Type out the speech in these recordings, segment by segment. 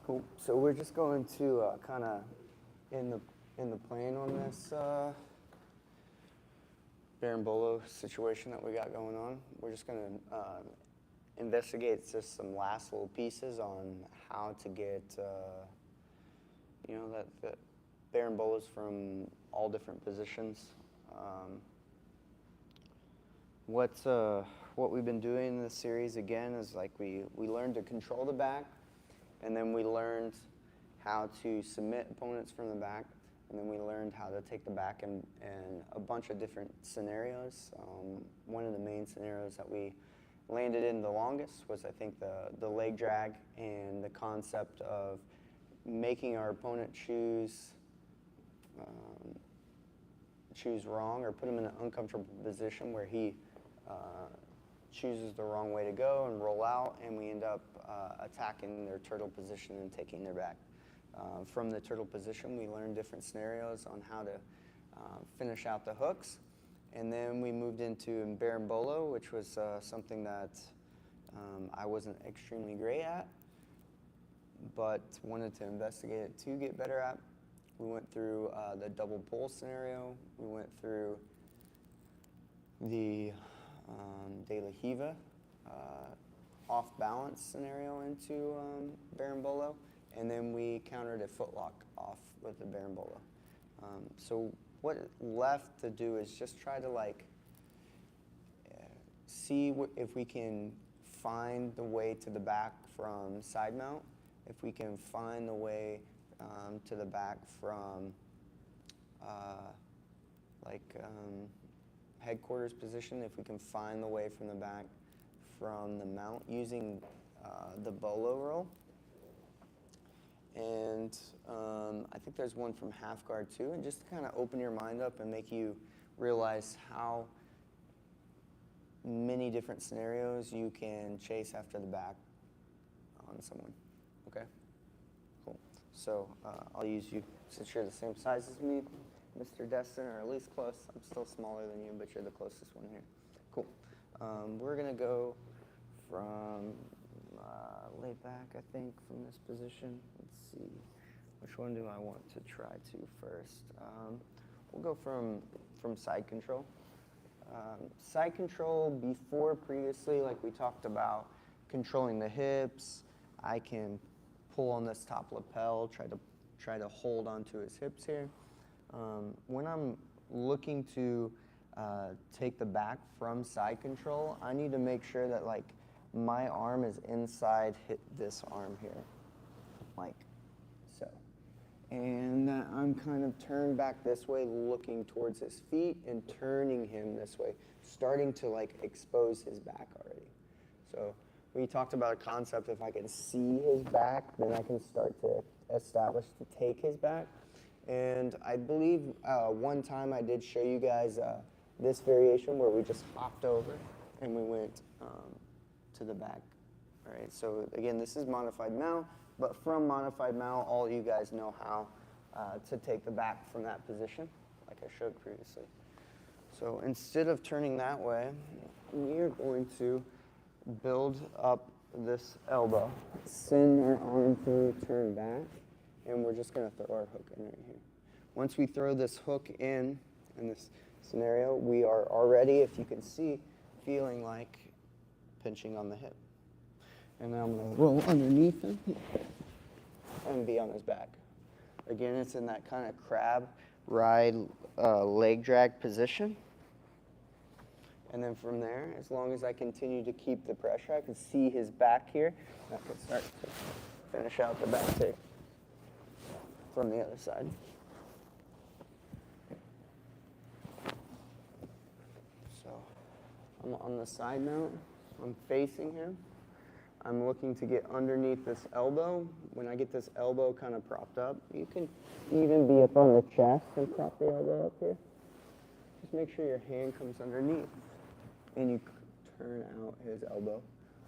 Cool. So we're just going to kind of in the plane on this Berimbolo situation that we got going on. We're just going to investigate just some last little pieces on how to get that Berimbolos from all different positions. What we've been doing in this series again is like we learned to control the back, and then we learned how to submit opponents from the back, and then we learned how to take the back in a bunch of different scenarios. One of the main scenarios that we landed in the longest was, I think, the leg drag, and the concept of making our opponent choose wrong, or put him in an uncomfortable position where he chooses the wrong way to go and roll out, and we end up attacking their turtle position and taking their back. From the turtle position, we learned different scenarios on how to finish out the hooks, and then we moved into Berimbolo, which was something that I wasn't extremely great at, but wanted to investigate it to get better at. We went through the double pull scenario. We went through the de la Riva off balance scenario into Berimbolo, and then we countered a footlock off with the Berimbolo. So what left to do is just try to see if we can find the way to the back from side mount, if we can find the way to the back from headquarters position, if we can find the way from the back from the mount using the bolo roll. And I think there's one from half guard too, and just to kind of open your mind up and make you realize how many different scenarios you can chase after the back on someone. Okay? Cool. So I'll use you since you're the same size as me, Mr. Destin, or at least close. I'm still smaller than you, but you're the closest one here. Cool. We're going to go from lay back, I think, from this position. Let's see. Which one do I want to try to first? We'll go from side control. Side control, before previously, like we talked about, controlling the hips. I can pull on this top lapel, try to hold onto his hips here. When I'm looking to take the back from side control, I need to make sure that my arm is inside this arm here, like so. And I'm kind of turned back this way, looking towards his feet and turning him this way, starting to expose his back already. So we talked about a concept, if I can see his back, then I can start to establish to take his back. And I believe one time I did show you guys this variation where we just hopped over and we went to the back. All right, so again, this is modified Mao, but from modified Mao, all you guys know how to take the back from that position, like I showed previously. So instead of turning that way, we are going to build up this elbow, send our arm through, turn back, and we're just going to throw our hook in right here. Once we throw this hook in this scenario, we are already, if you can see, feeling like pinching on the hip. And now I'm going to roll underneath him and be on his back. Again, it's in that kind of crab ride leg drag position. And then from there, as long as I continue to keep the pressure, I can see his back here. I can start to finish out the back take from the other side. So I'm on the side mount. I'm facing him. I'm looking to get underneath this elbow. When I get this elbow kind of propped up, you can even be up on the chest and prop the elbow up here. Just make sure your hand comes underneath and you turn out his elbow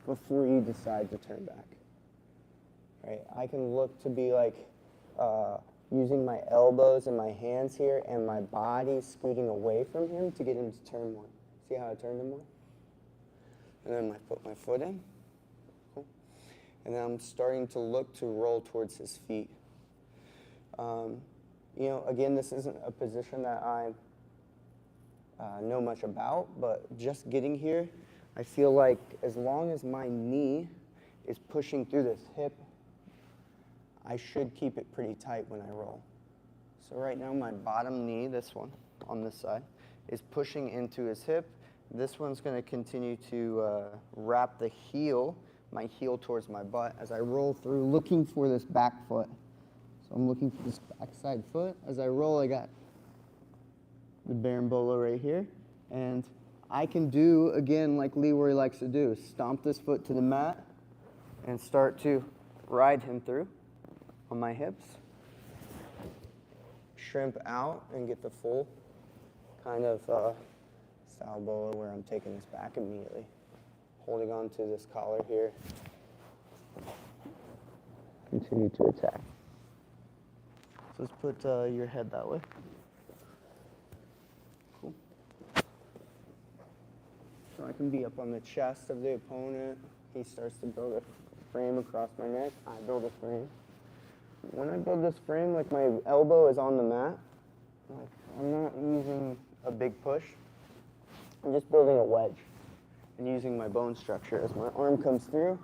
before you decide to turn back. Right? I can look to be using my elbows and my hands here and my body scooting away from him to get him to turn more. See how I turned him more? And then I put my foot in. Cool. And then I'm starting to look to roll towards his feet. You know, again, this isn't a position that I know much about, but just getting here, I feel like as long as my knee is pushing through this hip, I should keep it pretty tight when I roll. So right now my bottom knee, this one on this side, is pushing into his hip. This one's going to continue to wrap the heel, my heel towards my butt as I roll through looking for this back foot. So I'm looking for this backside foot. As I roll, I got the Berimbolo right here. And I can do, again, like Leroy likes to do, stomp this foot to the mat and start to ride him through on my hips. Shrimp out and get the full kind of style bolo where I'm taking this back immediately. Holding on to this collar here. Continue to attack. So let's put your head that way. Cool. So I can be up on the chest of the opponent. He starts to build a frame across my neck. I build a frame. When I build this frame, like my elbow is on the mat. Like I'm not using a big push. I'm just building a wedge and using my bone structure. As my arm comes through,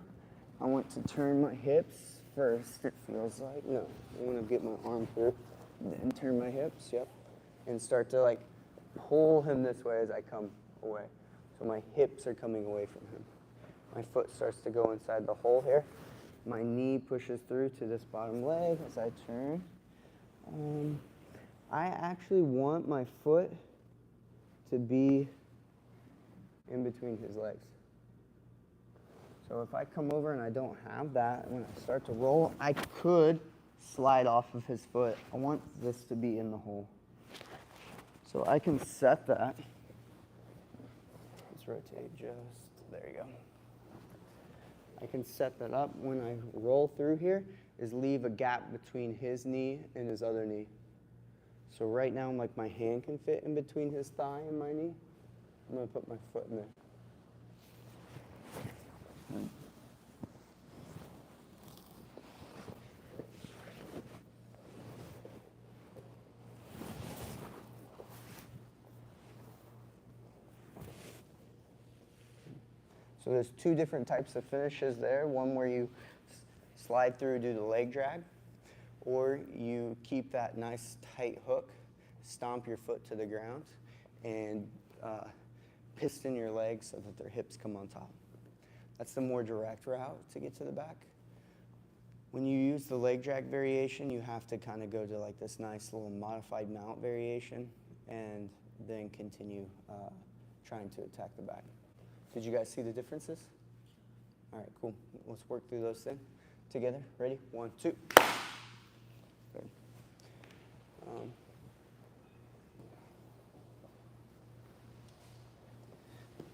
I want to turn my hips first, it feels like. No, I want to get my arm through, then turn my hips, yep, and start to like pull him this way as I come away. So my hips are coming away from him. My foot starts to go inside the hole here. My knee pushes through to this bottom leg as I turn. I actually want my foot to be in between his legs. So if I come over and I don't have that, when I start to roll, I could slide off of his foot. I want this to be in the hole. So I can set that. Let's rotate just, there you go. I can set that up when I roll through here, is leave a gap between his knee and his other knee. So right now, like my hand can fit in between his thigh and my knee. I'm gonna put my foot in there. So there's two different types of finishes there. One where you slide through, do the leg drag, or you keep that nice tight hook, stomp your foot to the ground, and piston your legs so that their hips come on top. That's the more direct route to get to the back. When you use the leg drag variation, you have to kind of go to like this nice little modified mount variation and then continue trying to attack the back. Did you guys see the differences? All right, cool. Let's work through those things together. Ready? 1, 2. Good.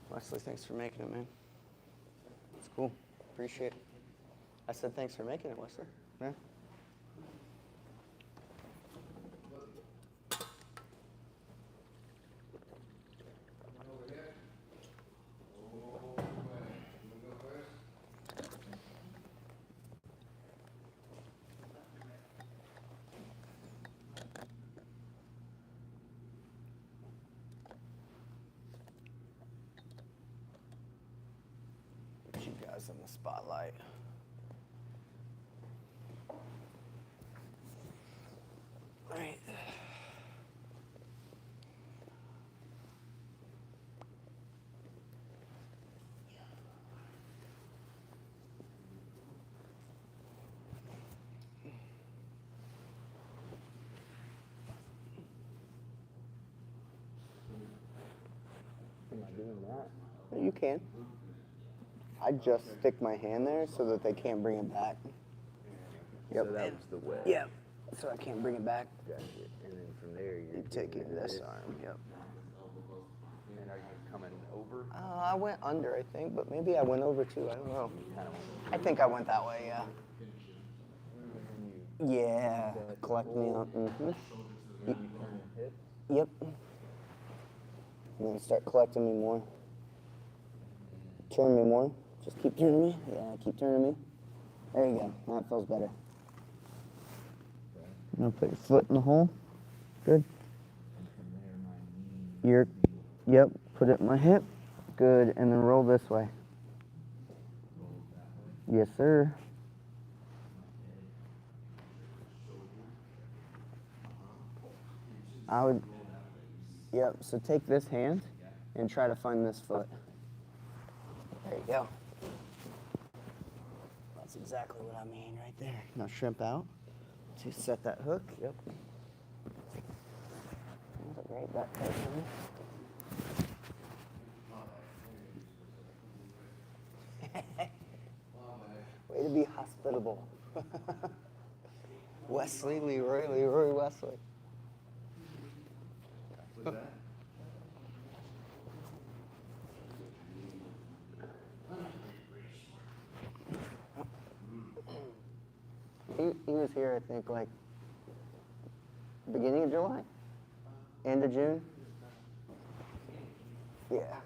Wesley, thanks for making it, man. It's cool. Appreciate it. I said thanks for making it, Wesley. Yeah. Put you guys in the spotlight. All right. Am I doing that? You can. I just stick my hand there so that they can't bring it back. Yep. So that was the wedge. Yeah. So I can't bring it back. Gotcha. And then from there, you're Taking this arm. Yep. And are you coming over? I went under, I think, but maybe I went over too. I don't know. I think I went that way. Yeah. Yeah. Collect me up. Mm-hmm. Yep. And then start collecting me more. Turn me more. Just keep turning me. Yeah, keep turning me. There you go. That feels better. I'm gonna put your foot in the hole. Good. Yep. Put it in my hip. Good. And then roll this way. Yes, sir. Yep. So take this hand and try to find this foot. There you go. That's exactly what I mean right there. Now shrimp out to set that hook. Yep. That's a great butt person. Way to be hospitable. Wesley, Leroy Wesley. He was here, I think, like beginning of July? End of June? Yeah.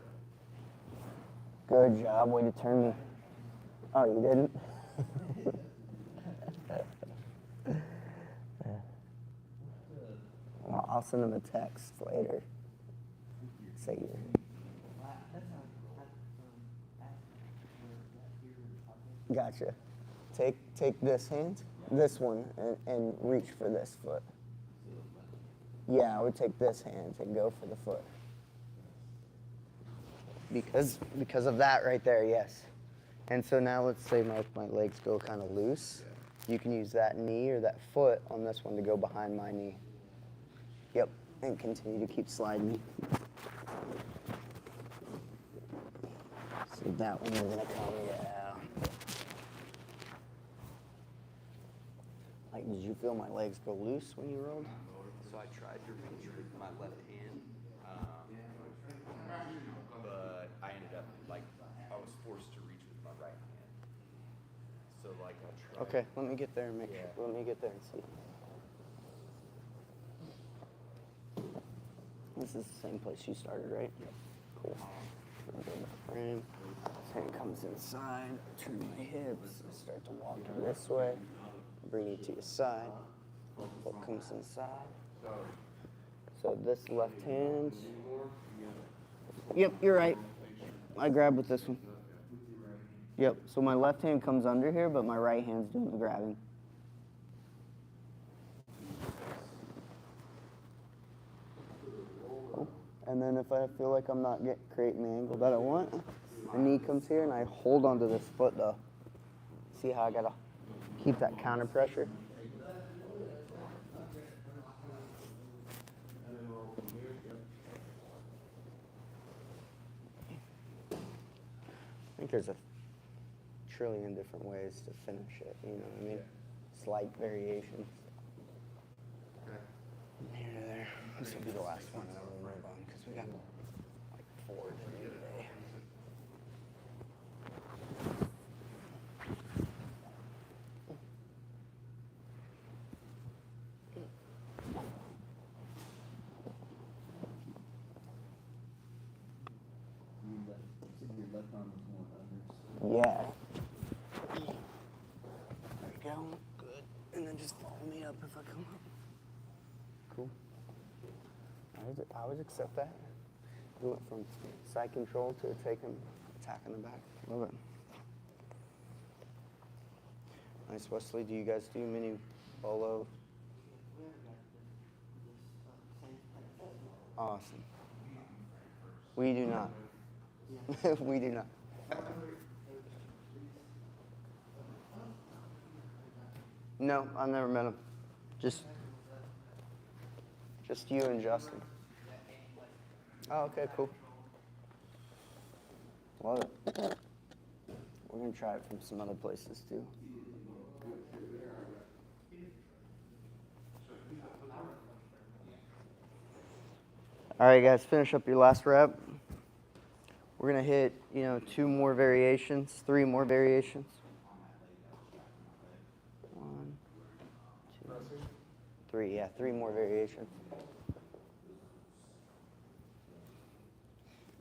Good job. Way to turn me. Oh, you didn't? Well, I'll send him a text later. Say you're... Gotcha. Take this hand, this one, and reach for this foot. Yeah, I would take this hand and go for the foot. Because of that right there, yes. And so now let's say my legs go kind of loose. You can use that knee or that foot on this one to go behind my knee. Yep, and continue to keep sliding. So that one we're gonna come, yeah. Like, did you feel my legs go loose when you rolled? So I tried to reach with my left hand, but I ended up, like, I was forced to reach with my right hand. So, like, I tried. Okay, let me get there and make sure. Let me get there and see. This is the same place you started, right? Yep. Cool. Frame. Hand comes inside. Turn my hips. Start to walk this way. Bring you to your side. Foot comes inside. So this left hand. Yep, you're right. I grab with this one. Yep, so my left hand comes under here, but my right hand's doing the grabbing. And then if I feel like I'm not creating the angle that I want, the knee comes here and I hold onto this foot though. See how I gotta keep that counter pressure? I think there's a trillion different ways to finish it, you know what I mean? Slight variations. Here to there. This will be the last one that we'll move on because we got like 4 to do today. Yeah. There we go. Good. And then just follow me up if I come up. Cool. I would accept that. We went from side control to attack in the back. Love it. Nice, Wesley. Do you guys do mini bolo? Awesome. We do not. We do not. No, I've never met him. Just you and Justin. Oh, okay, cool. Love it. We're gonna try it from some other places too. All right, guys, finish up your last rep. We're gonna hit, 2 more variations, 3 more variations. 1, 2, 3. Yeah, 3 more variations.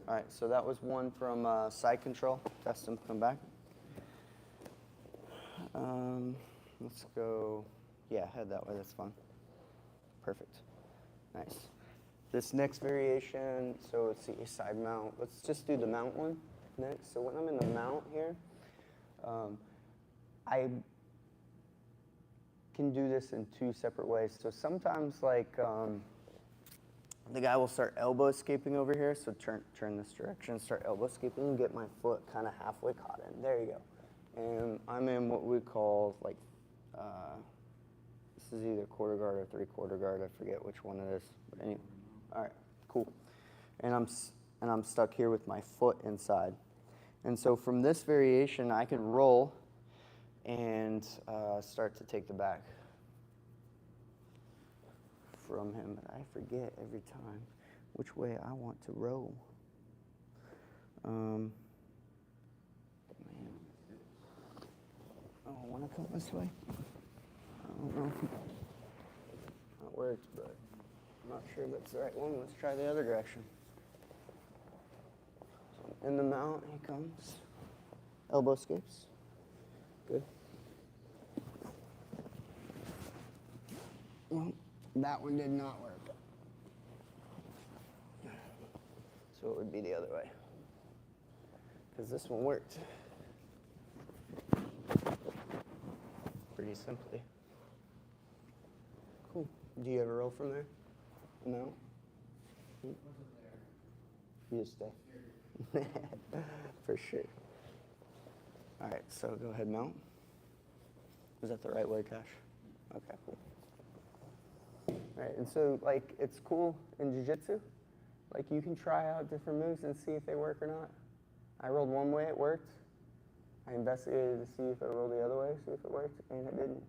All right, so that was one from side control. Test them, come back. Let's go, yeah, head that way, that's fine. Perfect, nice. This next variation, so let's see, side mount. Let's just do the mount one next. So when I'm in the mount here, I can do this in two separate ways. So sometimes like the guy will start elbow escaping over here, so turn this direction, start elbow escaping, and get my foot kind of halfway caught in. There you go. And I'm in what we call like, this is either quarter guard or 3/4 guard, I forget which one it is. But anyway, all right, cool. And I'm stuck here with my foot inside. And so from this variation, I can roll and start to take the back from him. But I forget every time which way I want to roll. Man. Oh, I want to come this way? I don't know. That works, but I'm not sure that's the right one. Let's try the other direction. So I'm in the mount, he comes. Elbow escapes. Good. Well, that one did not work. So it would be the other way. Because this one worked. Pretty simply. Cool. Do you ever roll from there? No? You just stay. For sure. All right, so go ahead, mount. Is that the right way, Cash? Okay, cool. All right, and so, like, it's cool in jiu-jitsu. Like, you can try out different moves and see if they work or not. I rolled one way, it worked. I investigated to see if I rolled the other way, see if it worked, and it didn't.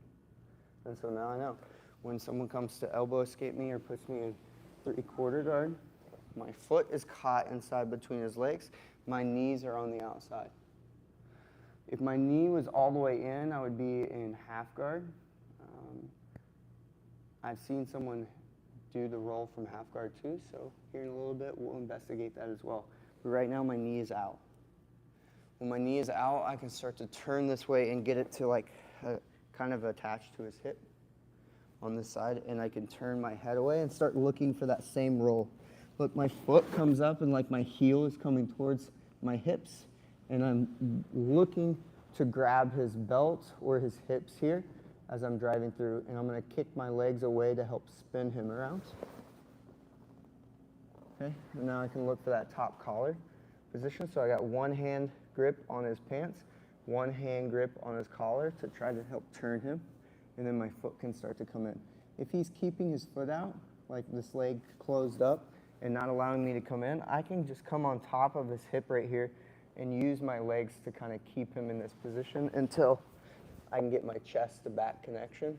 And so now I know. When someone comes to elbow escape me or puts me in 3/4 guard, my foot is caught inside between his legs. My knees are on the outside. If my knee was all the way in, I would be in half guard. I've seen someone do the roll from half guard too, so here in a little bit we'll investigate that as well. But right now my knee is out. When my knee is out, I can start to turn this way and get it to like kind of attached to his hip on this side, and I can turn my head away and start looking for that same roll. But my foot comes up and like my heel is coming towards my hips, and I'm looking to grab his belt or his hips here as I'm driving through, and I'm going to kick my legs away to help spin him around. Okay, and now I can look for that top collar position. So I got one hand grip on his pants, one hand grip on his collar to try to help turn him, and then my foot can start to come in. If he's keeping his foot out, like this leg closed up and not allowing me to come in, I can just come on top of his hip right here and use my legs to kind of keep him in this position until I can get my chest to back connection.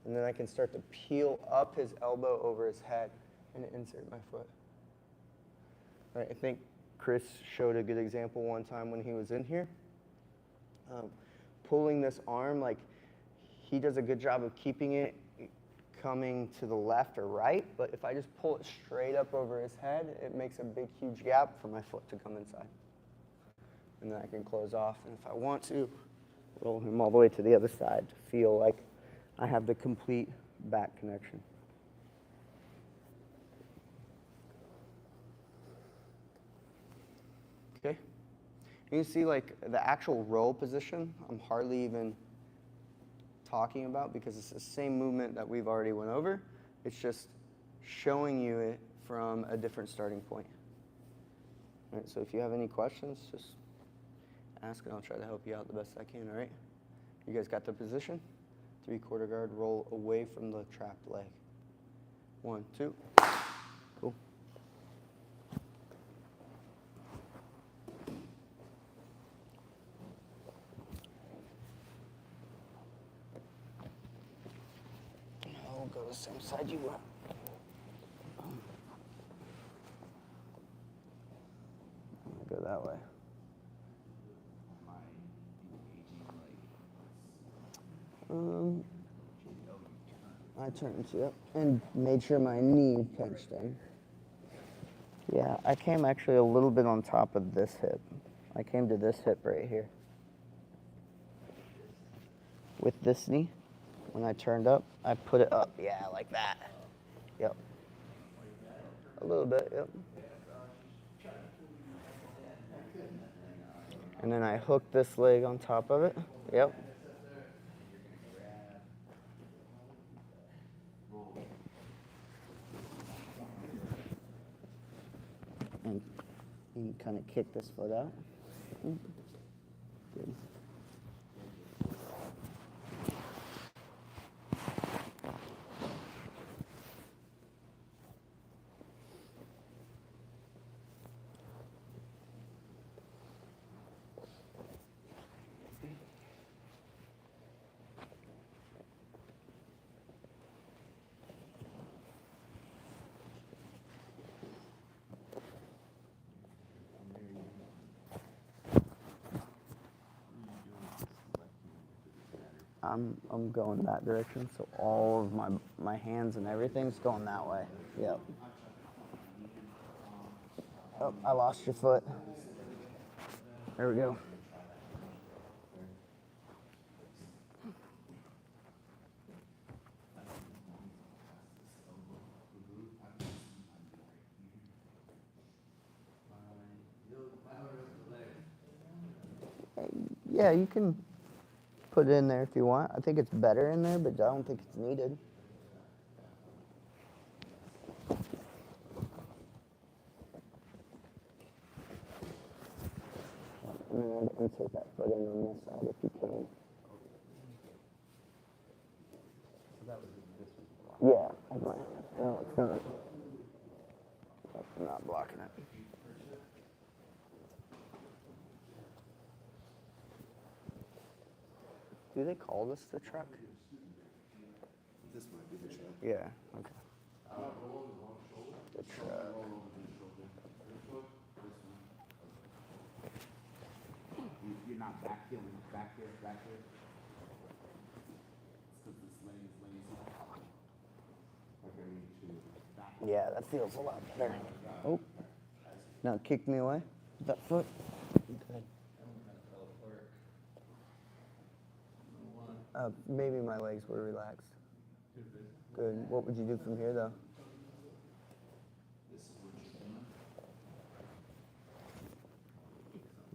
And then I can start to peel up his elbow over his head and insert my foot. All right, I think Chris showed a good example one time when he was in here. Pulling this arm, like he does a good job of keeping it coming to the left or right, but if I just pull it straight up over his head, it makes a big, huge gap for my foot to come inside. And then I can close off, and if I want to, roll him all the way to the other side to feel like I have the complete back connection. Okay? You can see like the actual roll position, I'm hardly even talking about because it's the same movement that we've already went over. It's just showing you it from a different starting point. All right, so if you have any questions, just ask and I'll try to help you out the best I can, all right? You guys got the position? 3/4 guard, roll away from the trapped leg. 1, 2. Cool. I'll go the same side you were. I'll go that way. I turned, yep, and made sure my knee pinched in. Yeah, I came actually a little bit on top of this hip. I came to this hip right here. with this knee. When I turned up, I put it up. Yeah, like that. Yep. A little bit, yep. And then I hook this leg on top of it. Yep. And you can kind of kick this foot out. Good. I'm going that direction, so all of my hands and everything's going that way. Yep. Oh, I lost your foot. There we go. Yeah, you can put it in there if you want. I think it's better in there, but I don't think it's needed. And then I'd insert that foot in on this side if you can. Yeah, I might. No, it's not. I'm not blocking it. Do they call this the truck? This might be the truck. Yeah, okay. The truck. You're not back healing, back here, back here. It's because this lane is lazy. Okay, we need to back. Yeah, that feels a lot better. Oh, now kick me away with that foot. Good. Maybe my legs were relaxed. Good. What would you do from here, though?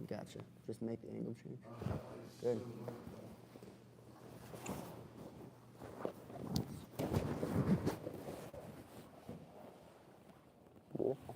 Gotcha. Just make the angle change. Good. Beautiful.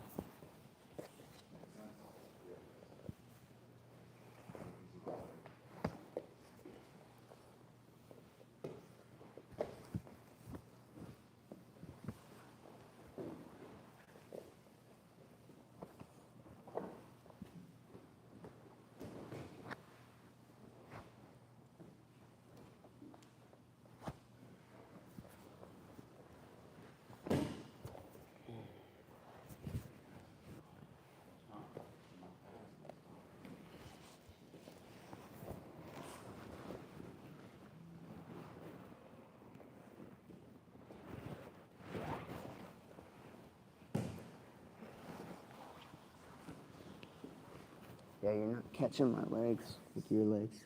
Yeah, you're not catching my legs with your legs.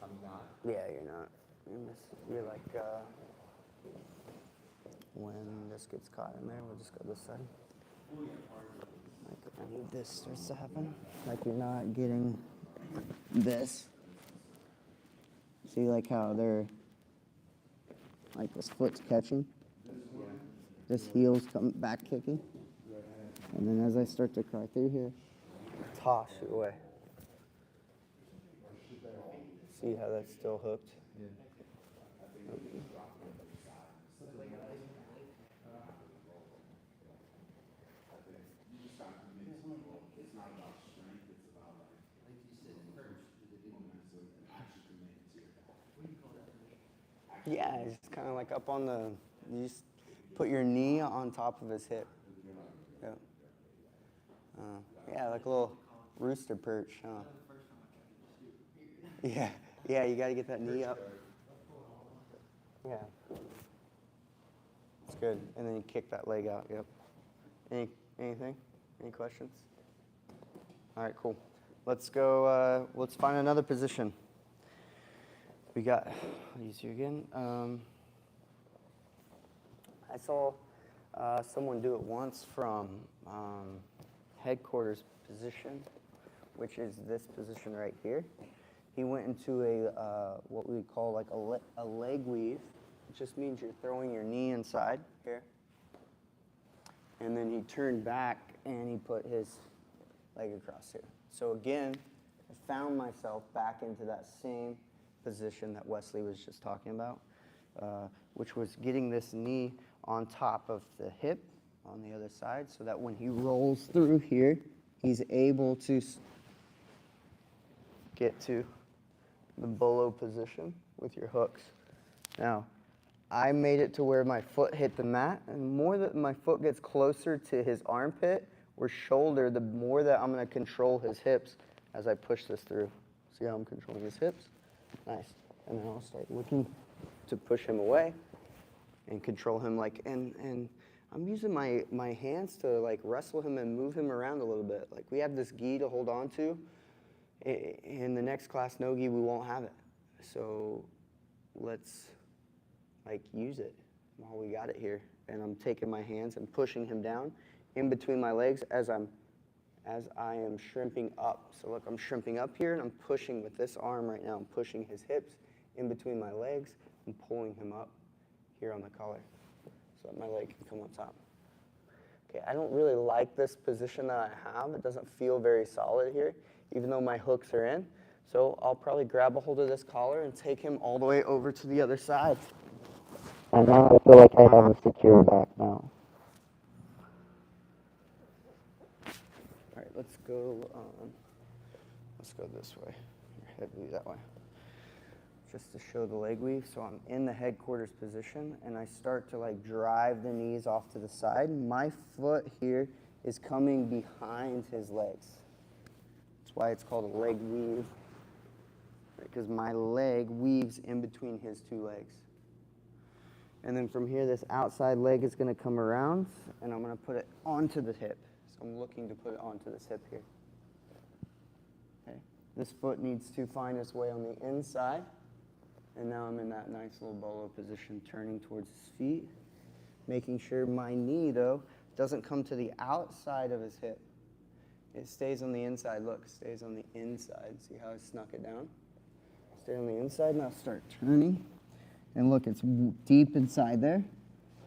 I'm not. Yeah, you're not. You're like, when this gets caught in there, we'll just go this side. Like, I need this starts to happen. Like, you're not getting this. See, like how they're, like this foot's catching. This heel's coming back kicking. And then as I start to cry through here, toss it away. See how that's still hooked? Yeah. Yeah, it's kind of like up on the, you just put your knee on top of his hip. Yep. Yeah, like a little rooster perch, huh? Yeah, yeah, you got to get that knee up. Yeah. It's good. And then you kick that leg out, yep. Anything? Any questions? All right, cool. Let's go, let's find another position. We got, I'll use you again. I saw someone do it once from headquarters position, which is this position right here. He went into a what we would call like a leg weave. It just means you're throwing your knee inside here. And then he turned back and he put his leg across here. So again, I found myself back into that same position that Wesley was just talking about, which was getting this knee on top of the hip on the other side so that when he rolls through here, he's able to get to the bolo position with your hooks. Now, I made it to where my foot hit the mat, and more that my foot gets closer to his armpit or shoulder, the more that I'm going to control his hips as I push this through. See how I'm controlling his hips? Nice. And then I'll start looking to push him away and control him and I'm using my hands to like wrestle him and move him around a little bit. Like we have this gi to hold on to. In the next class, no gi, we won't have it. So let's like use it while we got it here. And I'm taking my hands and pushing him down in between my legs as I am shrimping up. So look, I'm shrimping up here and I'm pushing with this arm right now. I'm pushing his hips in between my legs and pulling him up here on the collar so that my leg can come on top. Okay, I don't really like this position that I have. It doesn't feel very solid here, even though my hooks are in. So I'll probably grab a hold of this collar and take him all the way over to the other side. And now I feel like I have him secure back now. All right, let's go this way. Your head will be that way. Just to show the leg weave. So I'm in the headquarters position and I start to like drive the knees off to the side. My foot here is coming behind his legs. That's why it's called a leg weave. Because my leg weaves in between his two legs. And then from here, this outside leg is going to come around and I'm going to put it onto the hip. So I'm looking to put it onto this hip here. Okay. This foot needs to find its way on the inside. And now I'm in that nice little bolo position, turning towards his feet, making sure my knee, though, doesn't come to the outside of his hip. It stays on the inside. Look, stays on the inside. See how I snuck it down? Stay on the inside. Now start turning. And look, it's deep inside there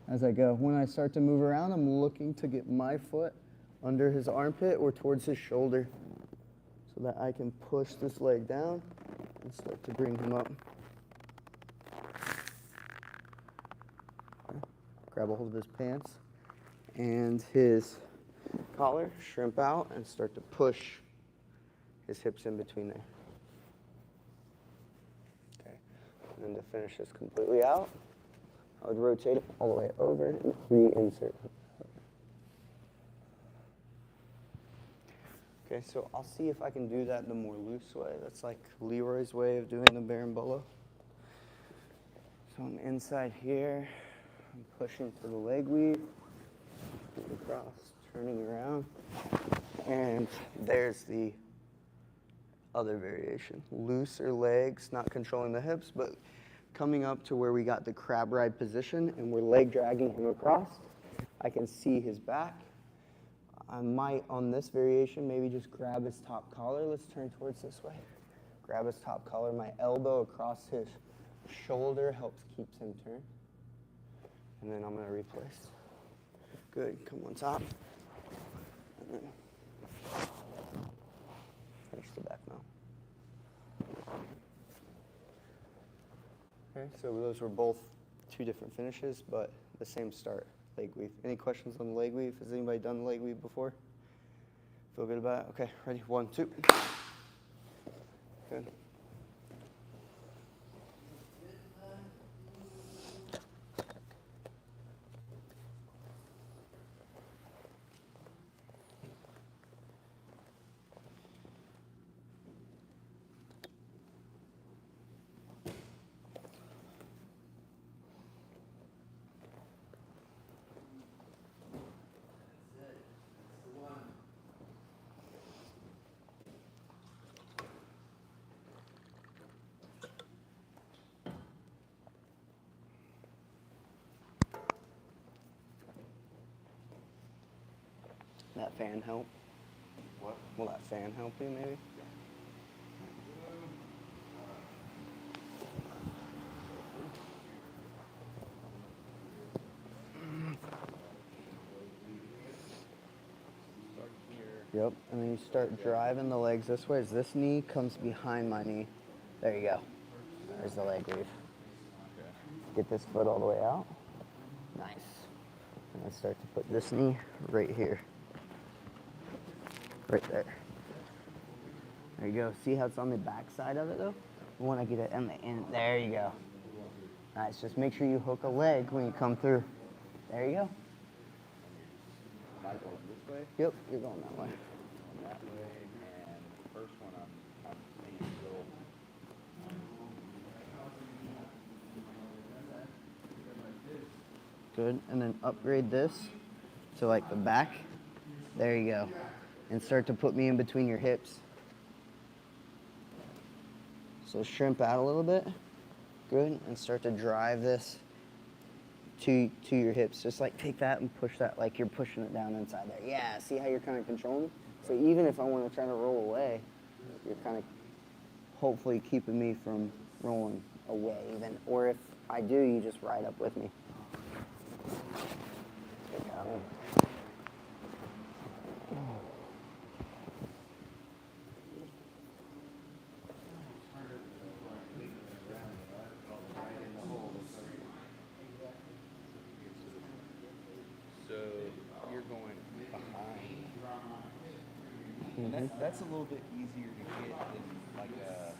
as I go. When I start to move around, I'm looking to get my foot under his armpit or towards his shoulder so that I can push this leg down and start to bring him up. Grab a hold of his pants and his collar, shrimp out, and start to push his hips in between there. Okay. And then to finish this completely out, I would rotate it all the way over and reinsert. Okay, so I'll see if I can do that the more loose way. That's like Leroy's way of doing the Berimbolo. So I'm inside here. I'm pushing to the leg weave, across, turning around, and there's the other variation. Looser legs, not controlling the hips, but coming up to where we got the crab ride position, and we're leg dragging him across. I can see his back. I might, on this variation, maybe just grab his top collar. Let's turn towards this way. Grab his top collar. My elbow across his shoulder helps keeps him turned. And then I'm going to replace. Good. Come on top. And then finish the back now. Okay, so those were both two different finishes, but the same start, leg weave. Any questions on the leg weave? Has anybody done the leg weave before? Feel good about it? Okay, ready? 1, 2. Good. fan help? What? Will that fan help you maybe? Start here. Yep, and then you start driving the legs this way as this knee comes behind my knee. There you go. There's the leg weave. Okay. Get this foot all the way out. Nice. And then start to put this knee right here. Right there. There you go. See how it's on the back side of it though? You want to get it in the end. There you go. Nice. Just make sure you hook a leg when you come through. There you go. Am I going this way? Yep, you're going that way. That way, and the first one I'm seeing go. Good. And then upgrade this to like the back. There you go. And start to put me in between your hips. So shrimp out a little bit. Good. And start to drive this to your hips. Just like take that and push that like you're pushing it down inside there. Yeah, see how you're kind of controlling? So even if I want to try to roll away, you're kind of hopefully keeping me from rolling away even. Or if I do, you just ride up with me. Good job. So you're going behind. And that's a little bit easier to get than like a.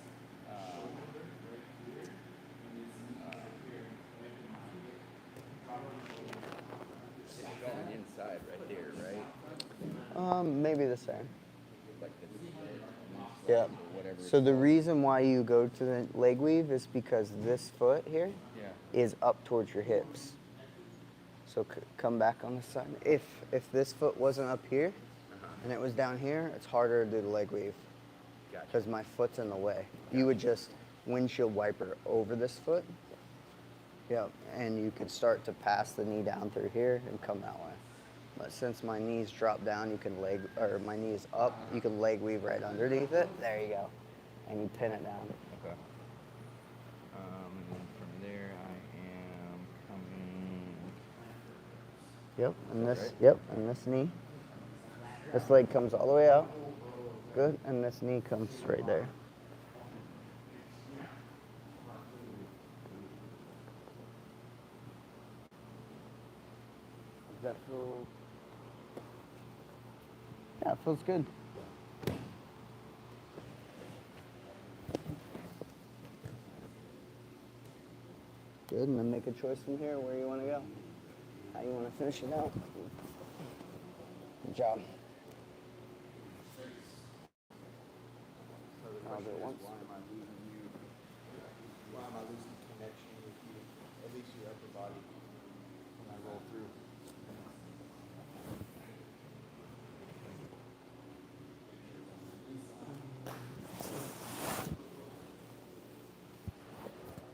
It's going inside right there, right? Maybe the same. Like the Yeah. or whatever. So the reason why you go to the leg weave is because this foot here Yeah. is up towards your hips. So come back on the side. If this foot wasn't up here and it was down here, it's harder to do the leg weave Gotcha. because my foot's in the way. You would just windshield wiper over this foot. Yep, and you could start to pass the knee down through here and come that way. But since my knees drop down, you can my knee is up, you can leg weave right underneath it. There you go. And you pin it down. Okay. And then from there, I am coming. Yep, and this, Right. yep, and this knee. This leg comes all the way out. Good, and this knee comes right there. Does that feel? Yeah, it feels good. Good, and then make a choice from here where you want to go. How you want to finish it out. Good job. I'll do it once. Why am I losing you? Why am I losing connection with you? At least your upper body when I roll through.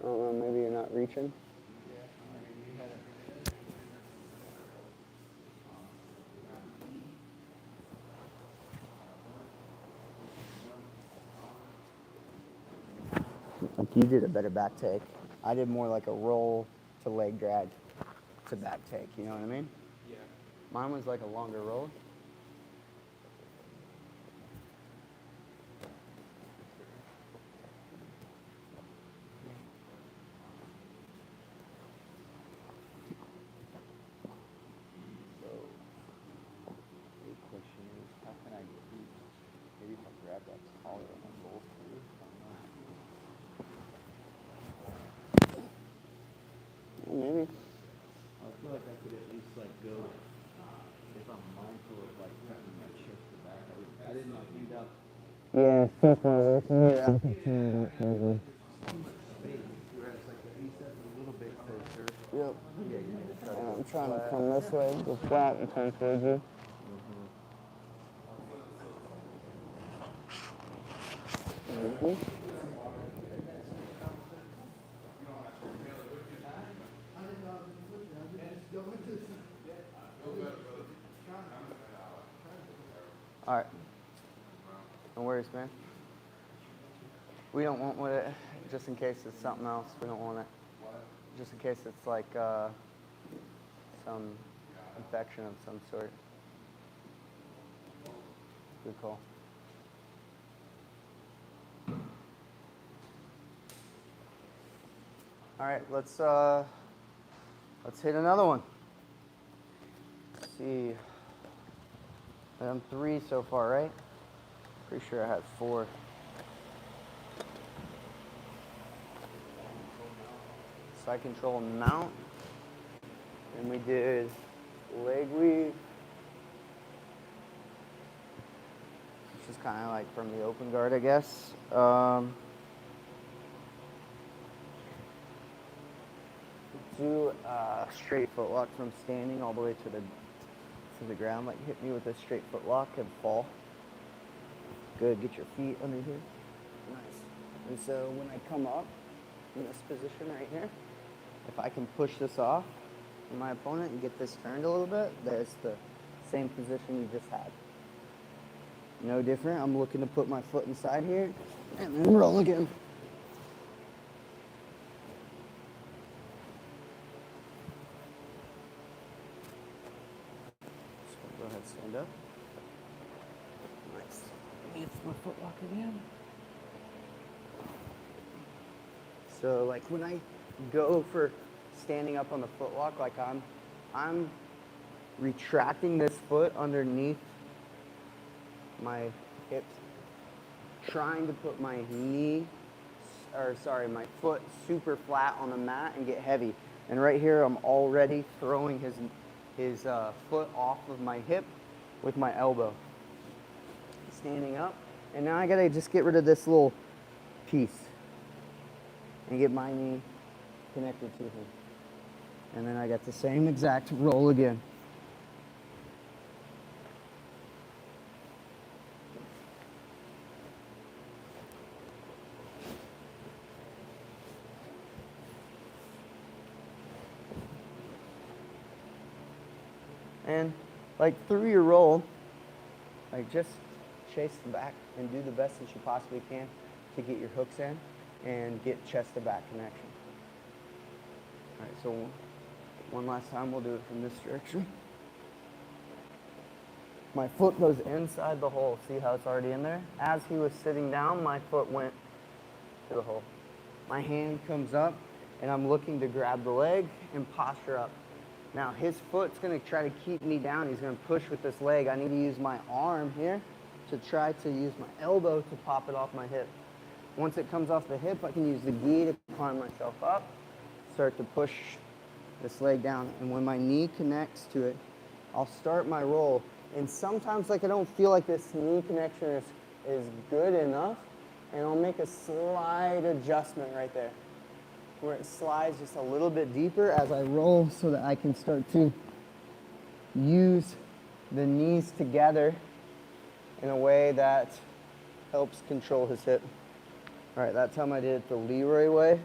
I don't know, maybe you're not reaching. Like you did a better back take. I did more like a roll to leg drag to back take, you know what I mean? Yeah. Mine was like a longer roll. So, the question is, how can I get these? Maybe if I grab that collar and then roll through. Maybe. I feel like I could at least like go, if I'm mindful of like cutting my chest to back. I didn't know if you'd up. Yeah, It's like the reset a little bit closer. Yep. Yeah, you need to try And to I'm trying to come this way, go flat and come towards you. Mm-hmm. All right. No worries, man. We don't want what it, just in case it's something else. We don't want it. Just in case it's like some infection of some sort. Good call. All right, let's hit another one. Let's see. I've done 3 so far, right? Pretty sure I had 4. Side control mount. And we did leg weave. Which is kind of like from the open guard, I guess. Do a straight foot lock from standing all the way to the ground. Like hit me with a straight foot lock and fall. Good. Get your feet under here. Nice. And so when I come up in this position right here, if I can push this off from my opponent and get this turned a little bit, there's the same position you just had. No different. I'm looking to put my foot inside here and then roll again. So go ahead, stand up. Nice. It's my foot lock again. So like when I go for standing up on the foot lock, like I'm retracting this foot underneath my hips, trying to put my my foot super flat on the mat and get heavy. And right here, I'm already throwing his foot off of my hip with my elbow. Standing up, and now I gotta just get rid of this little piece and get my knee connected to him. And then I got the same exact roll again. And like through your roll, like just chase the back and do the best that you possibly can to get your hooks in and get chest to back connection. All right, so one last time we'll do it from this direction. My foot goes inside the hole. See how it's already in there? As he was sitting down, my foot went to the hole. My hand comes up and I'm looking to grab the leg and posture up. Now his foot's gonna try to keep me down. He's gonna push with this leg. I need to use my arm here to try to use my elbow to pop it off my hip. Once it comes off the hip, I can use the gi to climb myself up, start to push this leg down. And when my knee connects to it, I'll start my roll. And sometimes like I don't feel like this knee connection is good enough, and I'll make a slight adjustment right there, where it slides just a little bit deeper as I roll so that I can start to use the knees together in a way that helps control his hip. All right, that time I did it the Leroy way,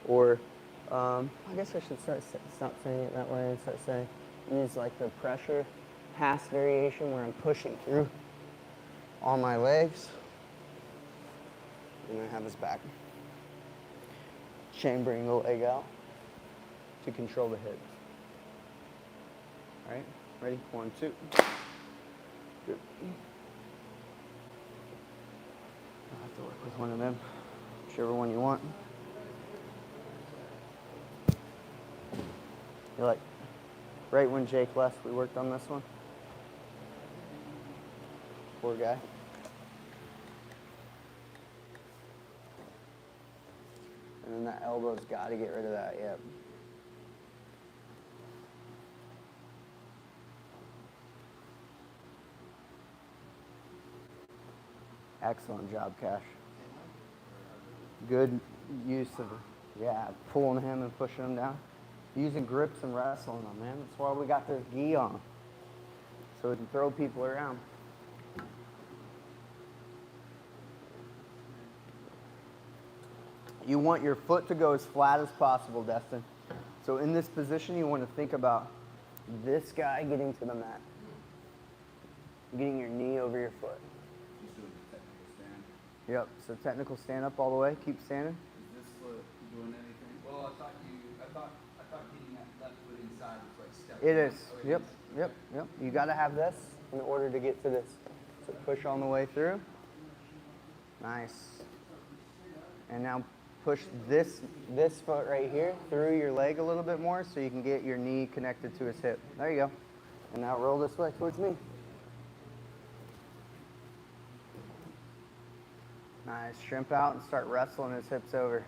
or I guess I should stop saying it that way and start saying use like the pressure pass variation where I'm pushing through on my legs. And I have his back. Chambering the leg out to control the hips. All right, ready? 1, 2. Good. I'll have to work with one of them, whichever one you want. You're like, right when Jake left, we worked on this one. Poor guy. And then that elbow's got to get rid of that, yep. Excellent job, Cash. Good use of, pulling him and pushing him down. Using grips and wrestling them, man. That's why we got this gi on. So we can throw people around. You want your foot to go as flat as possible, Destin. So in this position, you want to think about this guy getting to the mat. getting your knee over your foot. Just doing the technical stand. Yep, so technical stand up all the way, keep standing. Is this foot doing anything? Well, I thought getting that left foot inside was like step It one. is, Oh, it yep, is? yep, yep. You gotta have this in order to get to this. So push on the way through. Nice. And now push this foot right here through your leg a little bit more so you can get your knee connected to his hip. There you go. And now roll this way towards me. Nice. Shrimp out and start wrestling his hips over.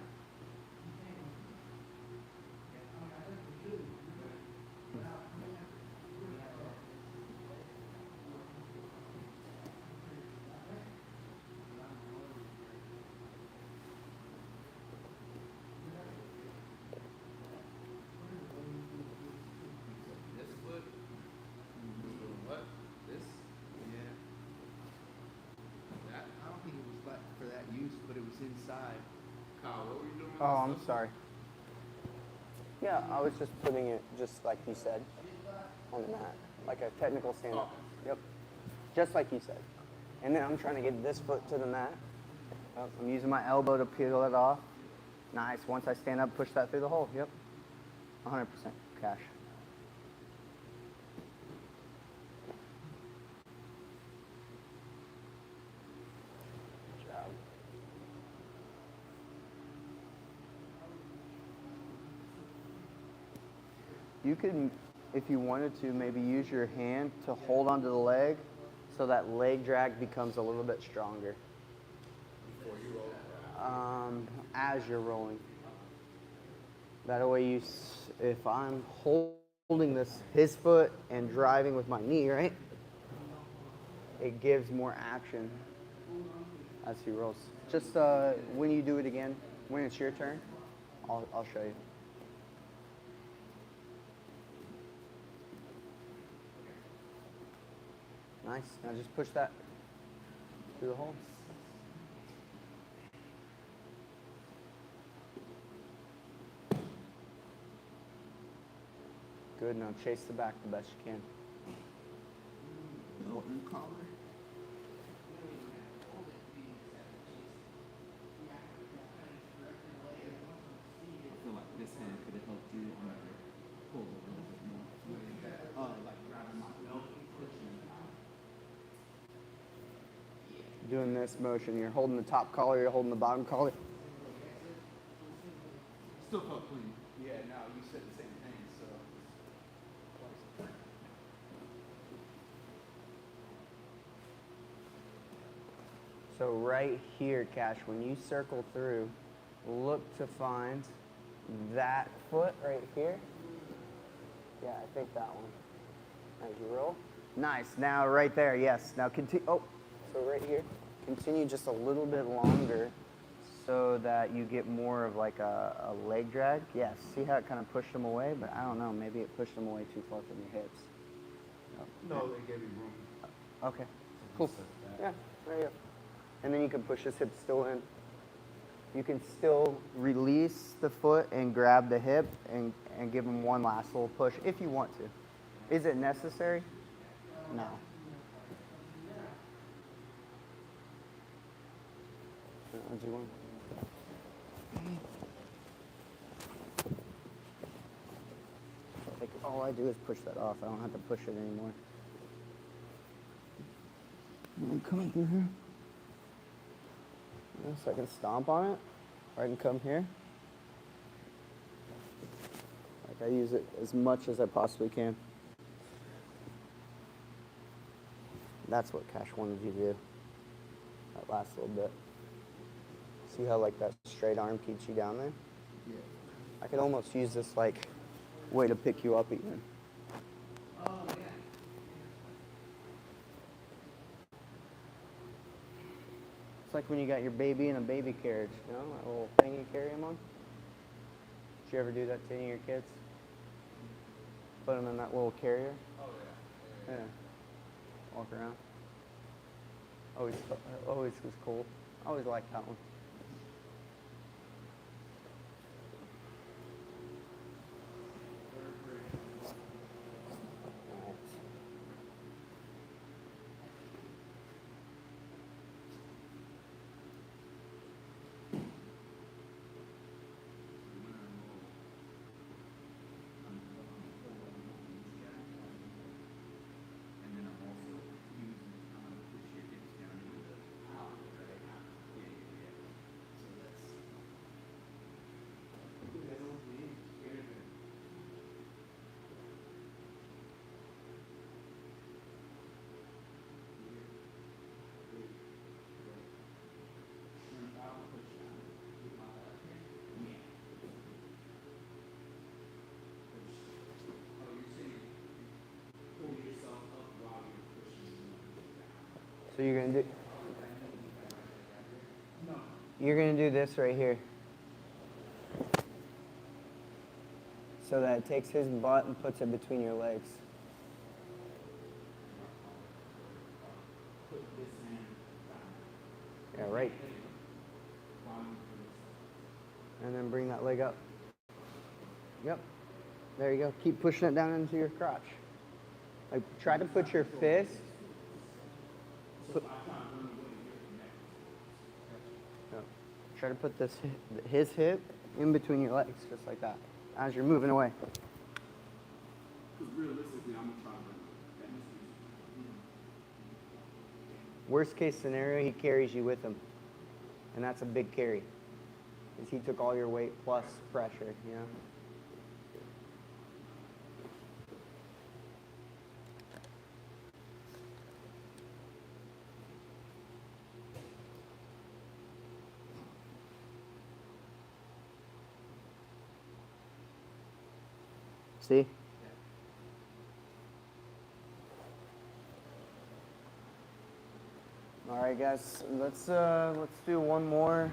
This foot? What? This? Yeah. That? I don't think it was like for that use, but it was inside. Kyle, what were you doing? Oh, I'm sorry. Yeah, I was just putting it just like you said on the mat, like a technical stand up. Yep, just like you said. And then I'm trying to get this foot to the mat. Oh, I'm using my elbow to peel it off. Nice. Once I stand up, push that through the hole. Yep, 100% cash. Good job. You could, if you wanted to, maybe use your hand to hold onto the leg so that leg drag becomes a little bit stronger. Before you roll. As you're rolling. That way, if I'm holding his foot and driving with my knee, right? It gives more action as he rolls. Just when you do it again, when it's your turn, I'll show you. Nice. Now just push that through the hole. Good. Now chase the back the best you can. Golden collar. I feel like this hand could have helped you pull a little bit more. Like grabbing my belt and pushing. Doing this motion, you're holding the top collar, you're holding the bottom collar. Still felt clean. Yeah, no, you said the same thing, so. So right here, Cash, when you circle through, look to find that foot right here. Yeah, I think that one. As you roll. Nice. Now right there, yes. Now continue. Oh, so right here. Continue just a little bit longer so that you get more of like a leg drag. Yes. See how it kind of pushed him away? But I don't know. Maybe it pushed him away too far from your hips. No, they gave me room. Okay. Cool. Yeah, there you go. And then you can push his hips still in. You can still release the foot and grab the hip and give him one last little push if you want to. Is it necessary? No. Do you want? Like, all I do is push that off. I don't have to push it anymore. I'm coming through here. So I can stomp on it, or I can come here. Like I use it as much as I possibly can. That's what Cash wanted you to do. That last little bit. See how like that straight arm keeps you down there? Yeah. I could almost use this like way to pick you up even. It's like when you got your baby in a baby carriage, you know, that little thing you carry them on. Did you ever do that to any of your kids? Put them in that little carrier? Oh, yeah. Yeah. Walk around. Always was cool. I always liked that one. So you're gonna do this right here. So that it takes his butt and puts it between your legs. Yeah, right. And then bring that leg up. Yep. There you go. Keep pushing it down into your crotch. Like, try to put your fist. Try to put his hip in between your legs, just like that, as you're moving away. Because realistically, I'm gonna try to Worst case scenario, he carries you with him, and that's a big carry, because he took all your weight plus pressure, you know. See? All right, guys. Let's do one more.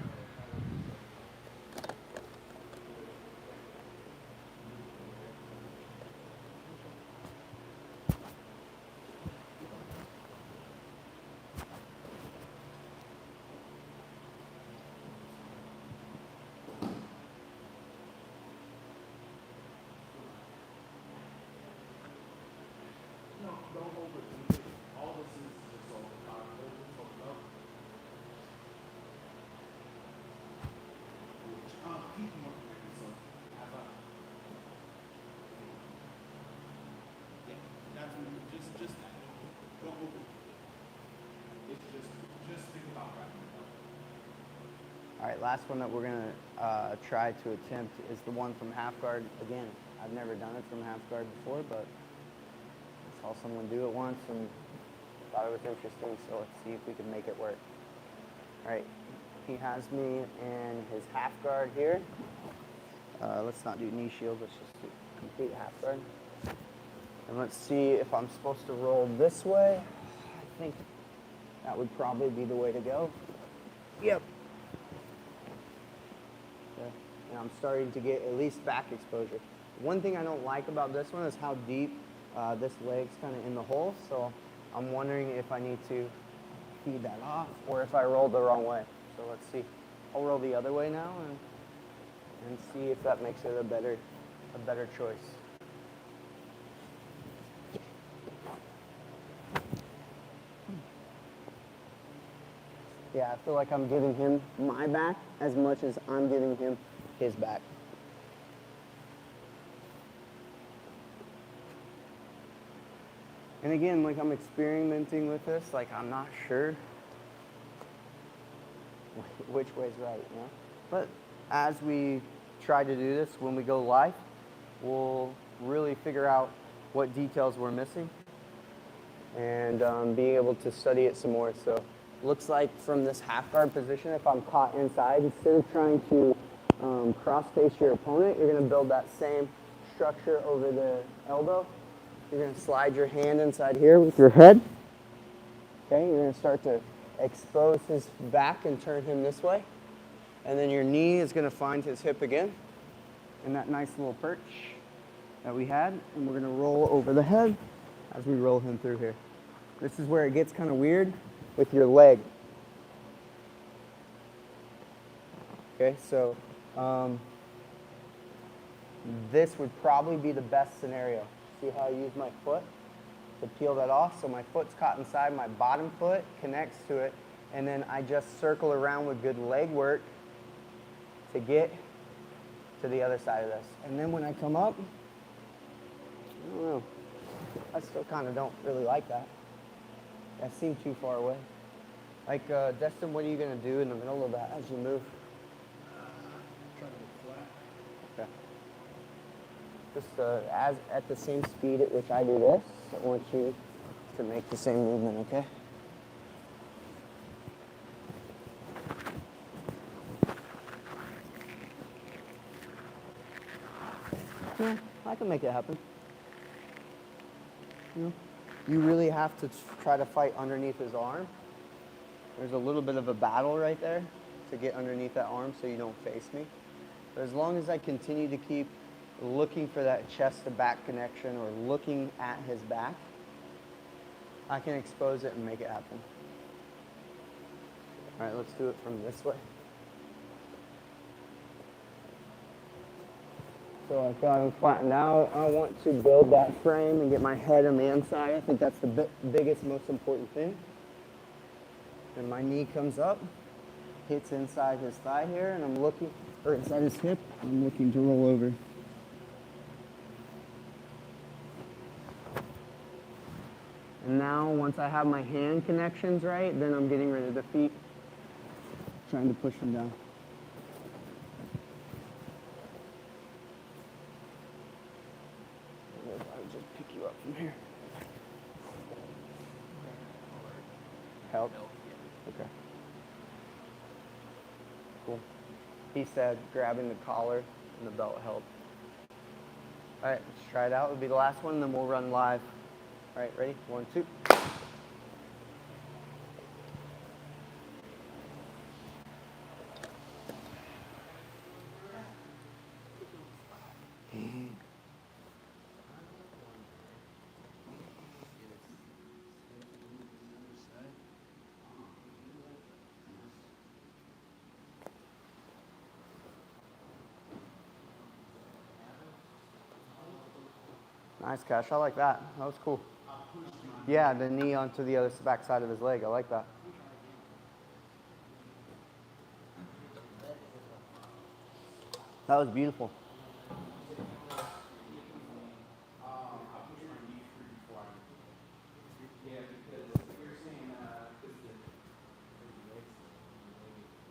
just that. Don't open. It's just think about wrapping it up. All right, last one that we're gonna try to attempt is the one from half guard. Again, I've never done it from half guard before, but I saw someone do it once and thought it was interesting, so let's see if we can make it work. All right, he has me in his half guard here. Let's not do knee shield, let's just do complete half guard. And let's see if I'm supposed to roll this way. I think that would probably be the way to go. Yep. Okay. And I'm starting to get at least back exposure. One thing I don't like about this one is how deep this leg's kind of in the hole, so I'm wondering if I need to feed that off or if I rolled the wrong way. So let's see. I'll roll the other way now and see if that makes it a better choice. Yeah, I feel like I'm giving him my back as much as I'm giving him his back. And again, like I'm experimenting with this, like I'm not sure which way's right, you know? But as we try to do this, when we go live, we'll really figure out what details we're missing and being able to study it some more. So looks like from this half guard position, if I'm caught inside, instead of trying to cross face your opponent, you're gonna build that same structure over the elbow. You're gonna slide your hand inside here with your head. Okay, you're gonna start to expose his back and turn him this way. And then your knee is gonna find his hip again in that nice little perch that we had. And we're gonna roll over the head as we roll him through here. This is where it gets kind of weird with your leg. Okay, so this would probably be the best scenario. See how I use my foot to peel that off? So my foot's caught inside, my bottom foot connects to it, and then I just circle around with good leg work to get to the other side of this. And then when I come up, I don't know, I still kind of don't really like that. That seemed too far away. Like, Destin, what are you going to do in the middle of that as you move? Try to get flat. Okay. Just as at the same speed at which I do this, I want you to make the same movement, okay? Yeah, I can make it happen. You know, you really have to try to fight underneath his arm There's a little bit of a battle right there to get underneath that arm so you don't face me. But as long as I continue to keep looking for that chest to back connection or looking at his back, I can expose it and make it happen. All right, let's do it from this way. So I've got him flattened out. I want to build that frame and get my head on the inside. I think that's the biggest, most important thing. And my knee comes up, hits inside his thigh here, and I'm looking, or inside his hip, I'm looking to roll over. And now, once I have my hand connections right, then I'm getting rid of the feet, trying to push them down. I would just pick you up from here. Help? Okay. Cool. He said grabbing the collar and the belt helped. All right, let's try it out. It'll be the last one, then we'll run live. All right, ready? 1, 2. Nice, Cash. I like that. That was cool. Yeah, the knee onto the other back side of his leg. I like that. That was beautiful.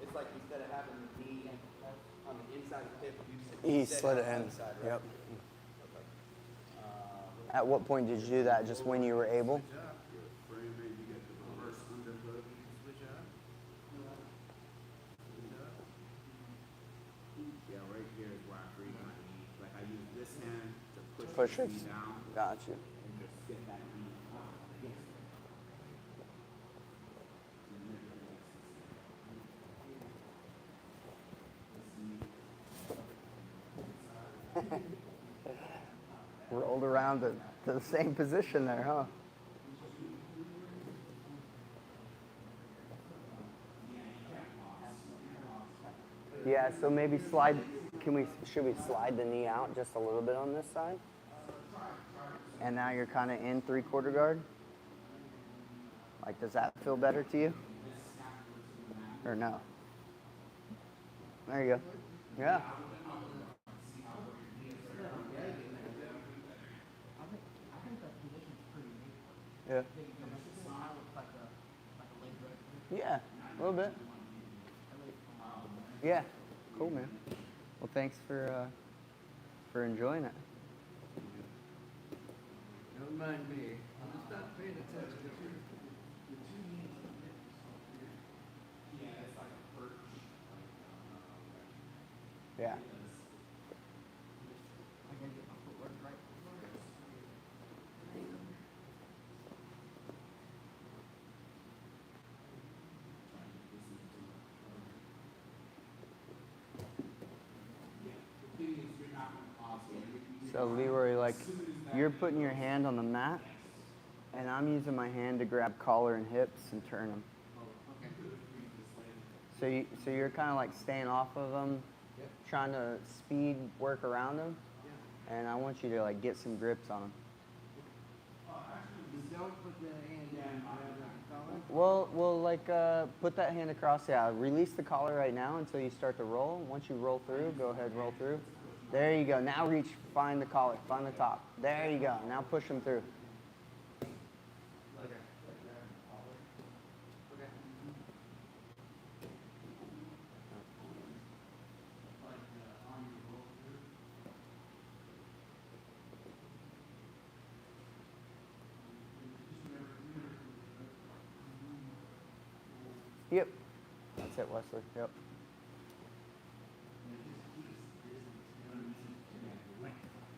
It's like instead of having the knee on the inside of the hip, He slid it in. Yep. At what point did you do that? Just when you were able? Yeah, right here is where I breathe my knee. Like I use this hand to Push the it. knee down Got you. and just get that knee Rolled around to the same position there, huh? Yeah, so maybe slide, should we slide the knee out just a little bit on this side? And now you're kind of in 3/4 guard? Like, does that feel better to you? Or no? There you go. Yeah. Yeah. Yeah, a little bit. Yeah, cool, man. Well, thanks for enjoying it. Don't mind me. I'm just not paying attention. Yeah. So Leroy, like, you're putting your hand on the mat, and I'm using my hand to grab collar and hips and turn them. So you're kind of like staying off of them, trying to speed work around them, and I want you to like get some grips on them. You don't put the hand down and grab the collar? Well, like put that hand across. Yeah, release the collar right now until you start to roll. Once you roll through, go ahead, roll through. There you go. Now reach, find the collar, find the top. There you go. Now push them through. Yep. That's it, Wesley. Yep.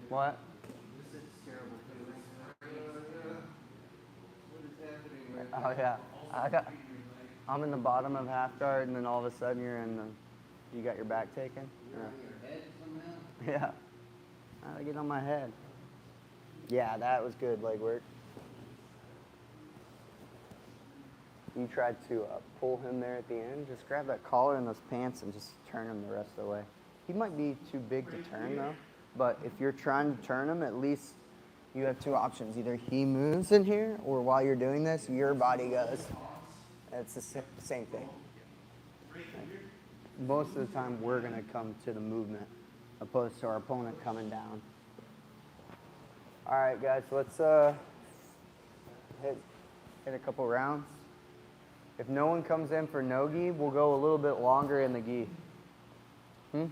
What? Oh yeah. I'm in the bottom of half guard, and then all of a sudden you got your back taken. You're on your head somehow? Yeah. How'd I get on my head? Yeah, that was good leg work. You tried to pull him there at the end. Just grab that collar and those pants and just turn him the rest of the way. He might be too big to turn though, but if you're trying to turn him, at least you have two options. Either he moves in here, or while you're doing this, your body goes. It's the same thing. Most of the time, we're going to come to the movement, opposed to our opponent coming down. All right, guys, let's hit a couple rounds. If no one comes in for no gi, we'll go a little bit longer in the gi. That was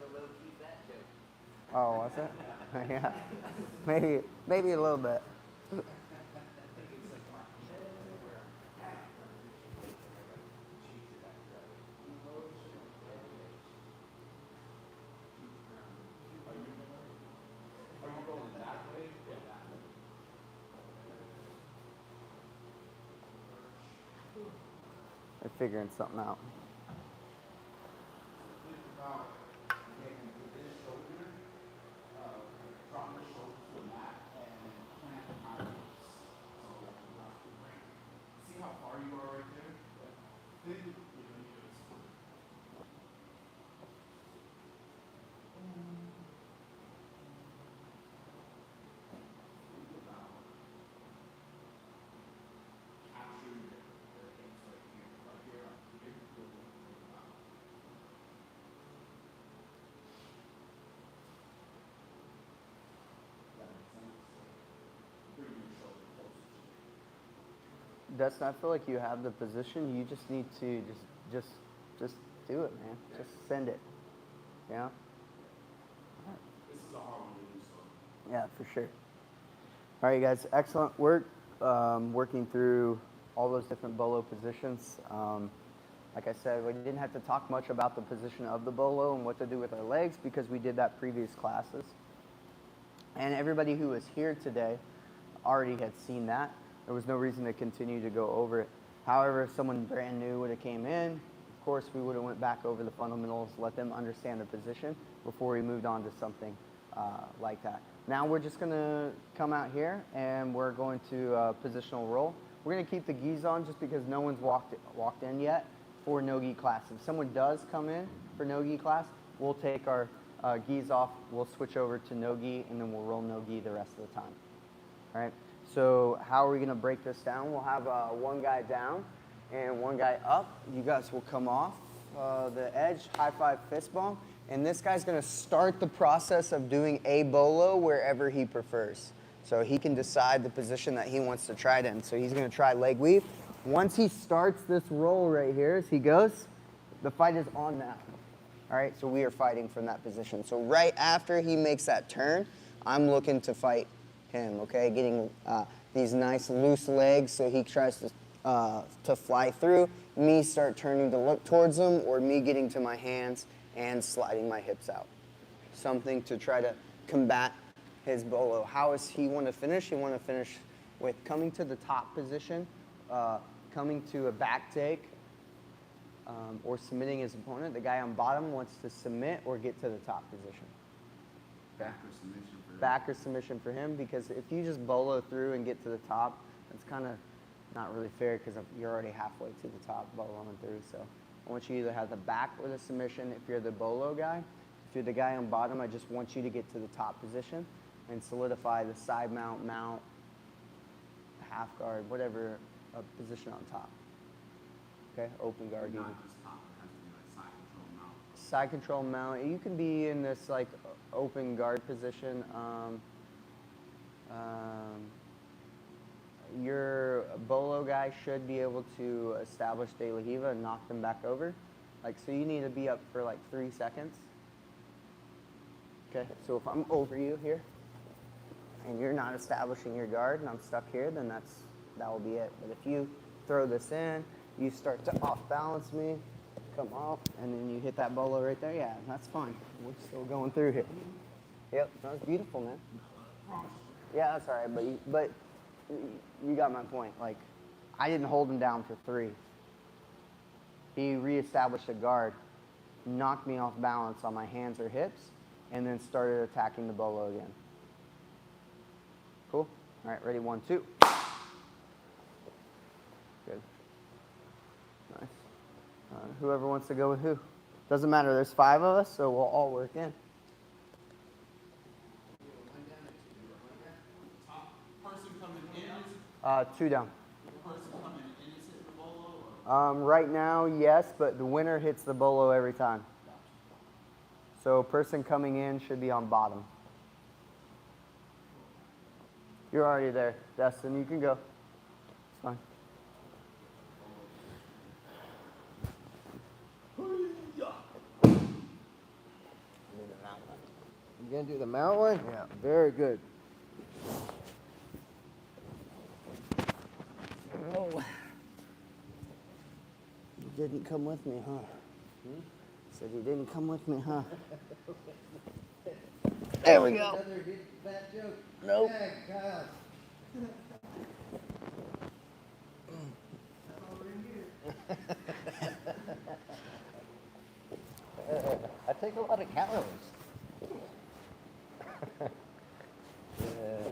a low-key fat joke. Oh, was it? Yeah, maybe a little bit. They're figuring something out. See how far you are right there? Dustin, I feel like you have the position. You just need to just do it, man. Just send it. Yeah. This is a hard one to do, so. Yeah, for sure. All right, guys. Excellent work. Working through all those different bolo positions. Like I said, we didn't have to talk much about the position of the bolo and what to do with our legs because we did that previous classes. And everybody who was here today already had seen that. There was no reason to continue to go over it. However, if someone brand new would have came in, of course, we would have went back over the fundamentals, let them understand the position before we moved on to something like that. Now we're just going to come out here and we're going to positional roll. We're going to keep the gis on just because no one's walked in yet for no-gi class. If someone does come in for no-gi class, we'll take our gis off, we'll switch over to no-gi, and then we'll roll no-gi the rest of the time. All right? So how are we going to break this down? We'll have one guy down and one guy up. You guys will come off the edge, high five fist bump, and this guy's going to start the process of doing a bolo wherever he prefers. So he can decide the position that he wants to try it in. So he's going to try leg weave. Once he starts this roll right here, as he goes, the fight is on now. All right, so we are fighting from that position. So right after he makes that turn, I'm looking to fight him, okay? Getting these nice loose legs so he tries to fly through. Me start turning to look towards him, or me getting to my hands and sliding my hips out. Something to try to combat his bolo. How does he want to finish? He want to finish with coming to the top position, coming to a back take, or submitting his opponent. The guy on bottom wants to submit or get to the top position. Okay. Back or submission for him, because if you just bolo through and get to the top, it's kind of not really fair because you're already halfway to the top boloing through. So I want you to either have the back or the submission if you're the bolo guy. If you're the guy on bottom, I just want you to get to the top position and solidify the side mount, half guard, whatever position on top. Okay, open guard even. Side control mount. You can be in this like open guard position. Your bolo guy should be able to establish De La Riva and knock them back over. Like, so you need to be up for like 3 seconds. Okay, so if I'm over you here and you're not establishing your guard and I'm stuck here, then that will be it. But if you throw this in, you start to off balance me, come off, and then you hit that bolo right there, yeah, that's fine. We're still going through here. Yep, that was beautiful, man. Yeah, that's all right, but you got my point. Like, I didn't hold him down for 3. He reestablished a guard, knocked me off balance on my hands or hips, and then started attacking the bolo again. Cool? All right, ready, 1, 2. Good. Nice. Whoever wants to go with who. Doesn't matter, there's 5 of us, so we'll all work in. Person coming in is 2 down. person coming in is hitting the bolo, or Right now, yes, but the winner hits the bolo every time. So person coming in should be on bottom. You're already there, Destin. You can go. It's fine. You gonna do the mount one? Yeah. Very good. Oh. You didn't come with me, huh? Said you didn't come with me, huh? There we go. Another good fat joke. Nope. Yeah, God. I take a lot of calories. Yeah.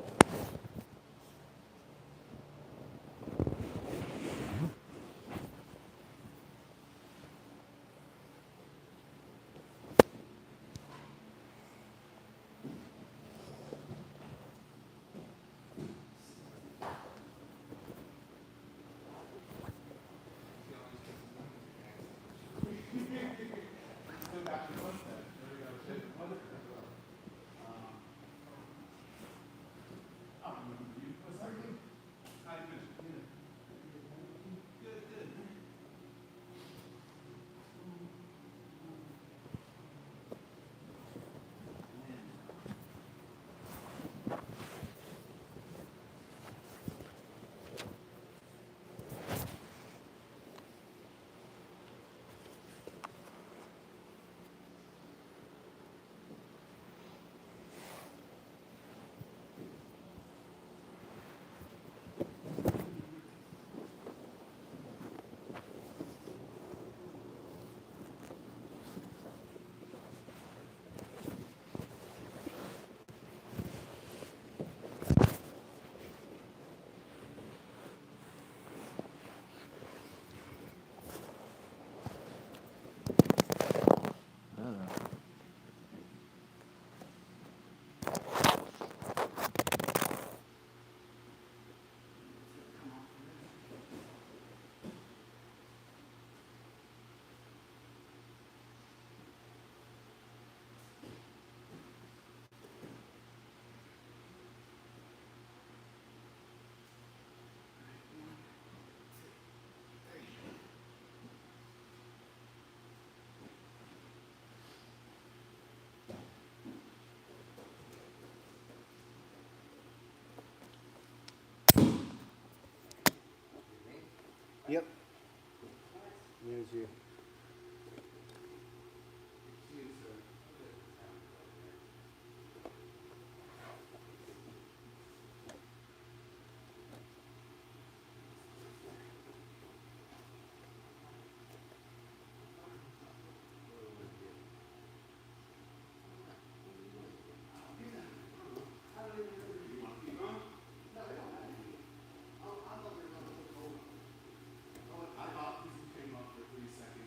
Yep. Here's you. I thought because you came up for 3 seconds.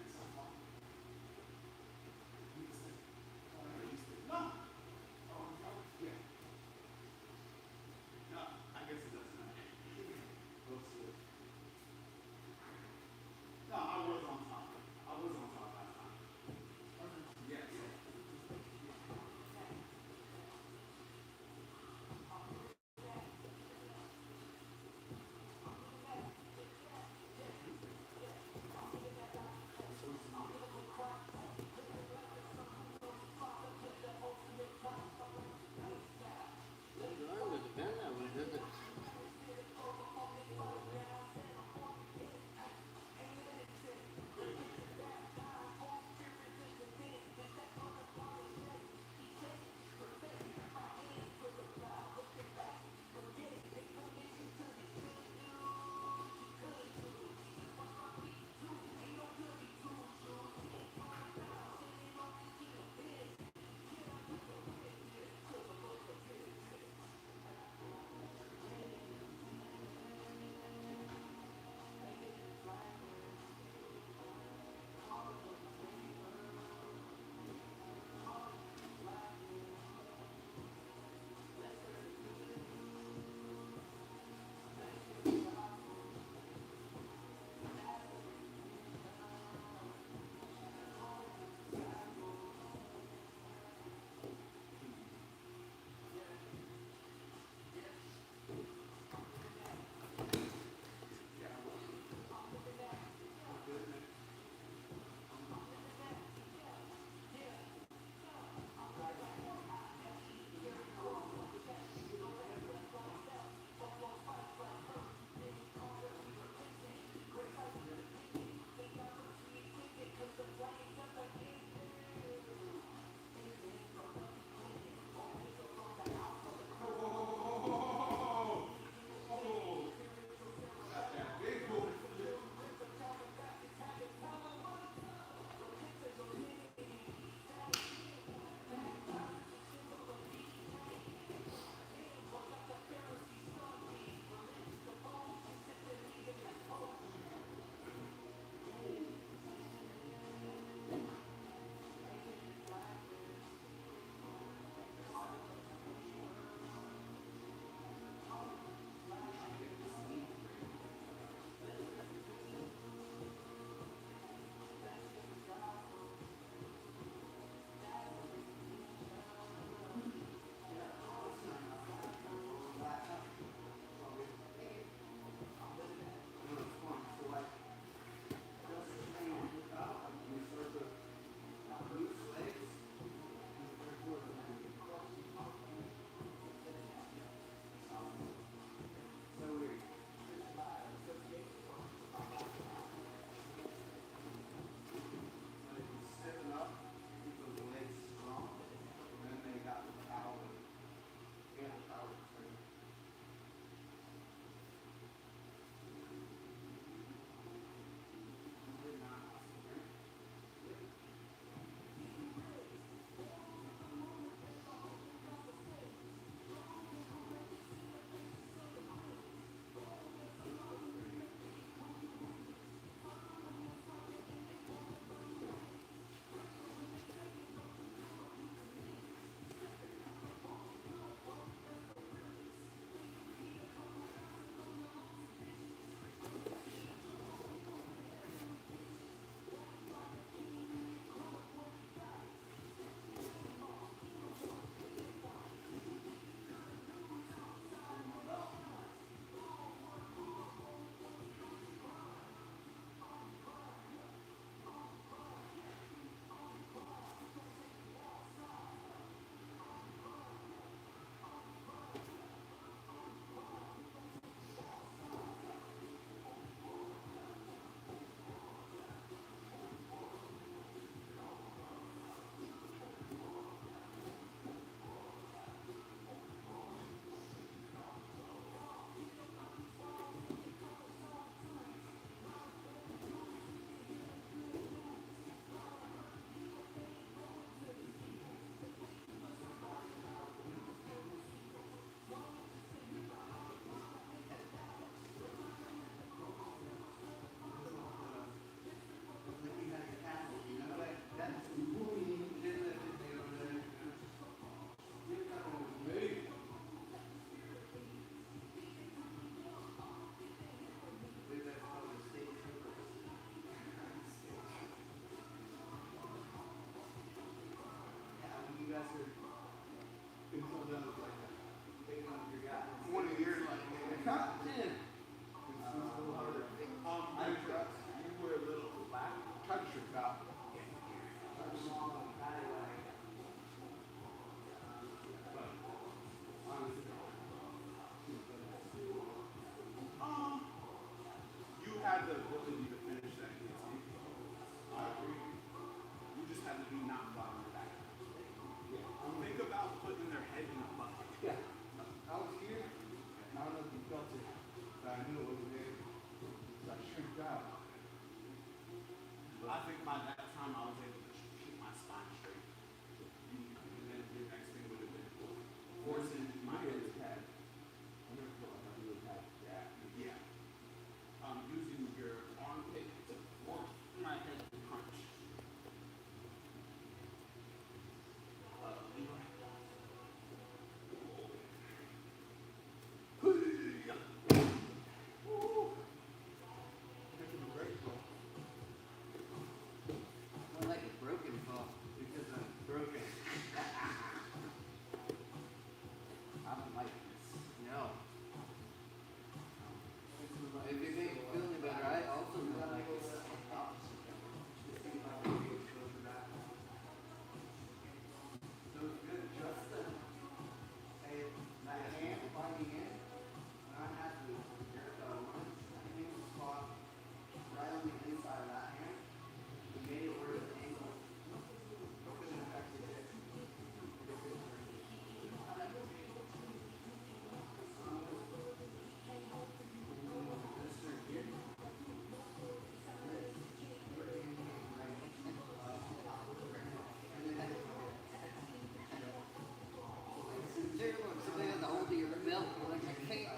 built like a cake.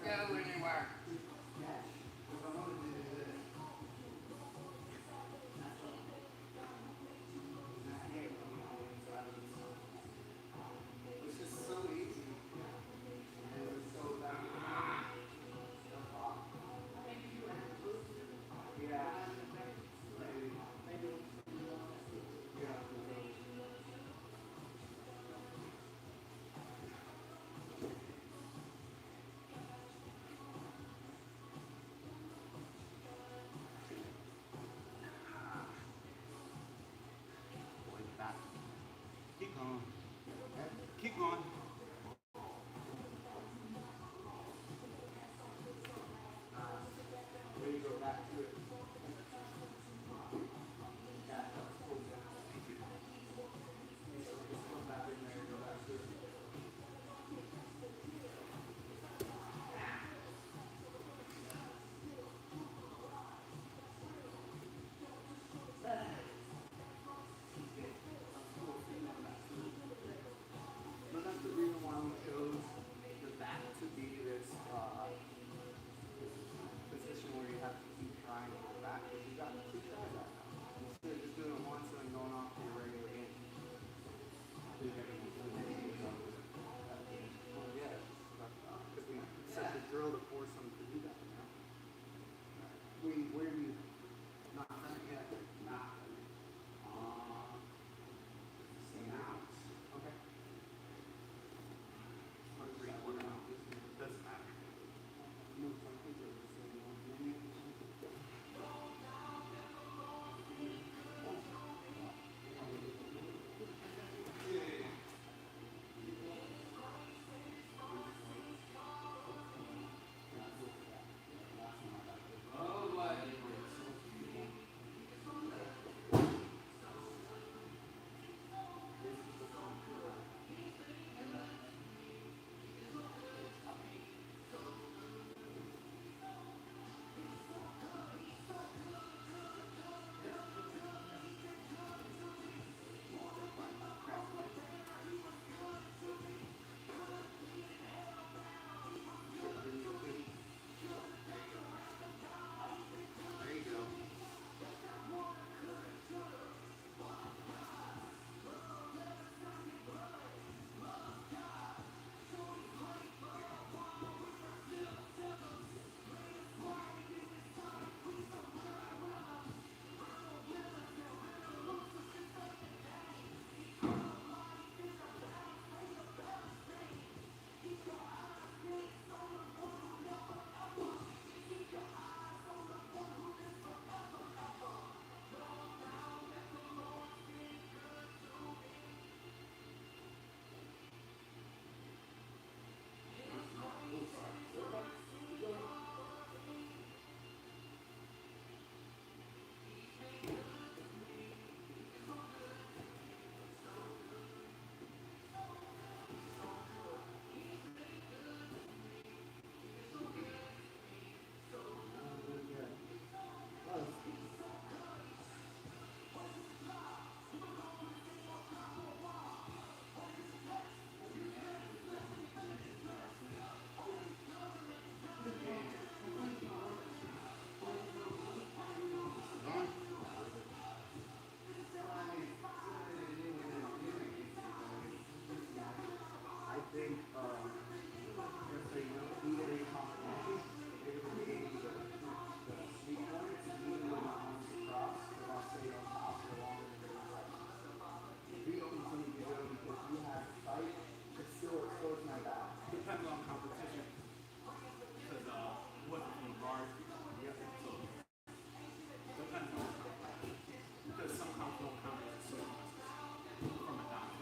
Go anywhere. It's just so easy. And it's so yeah. Like that. Keep going. Keep going. There you go, back to it. Yeah, that's cool. Thank you. Just come back in there and go back to it. But that's the reason why we chose the back to be this position where you have to keep trying to go back, because you got two tries out now. Instead of just doing it once and then going off to your regular game. Well, yeah, because we set the drill to force them to do that. You know? Where do you not done it yet? Nah. Same out. Okay. Doesn't matter. No, some things are the same one. There you go. I think if they don't need any competition, they would be able to the sweet points even when the arms across, but I'll stay on top for longer than they like. If you don't continue to go because you have fight, it's still exposed my back. Depends on competition. Because what's from guards? Yep. So depends on because some comps don't count as a from a doctor.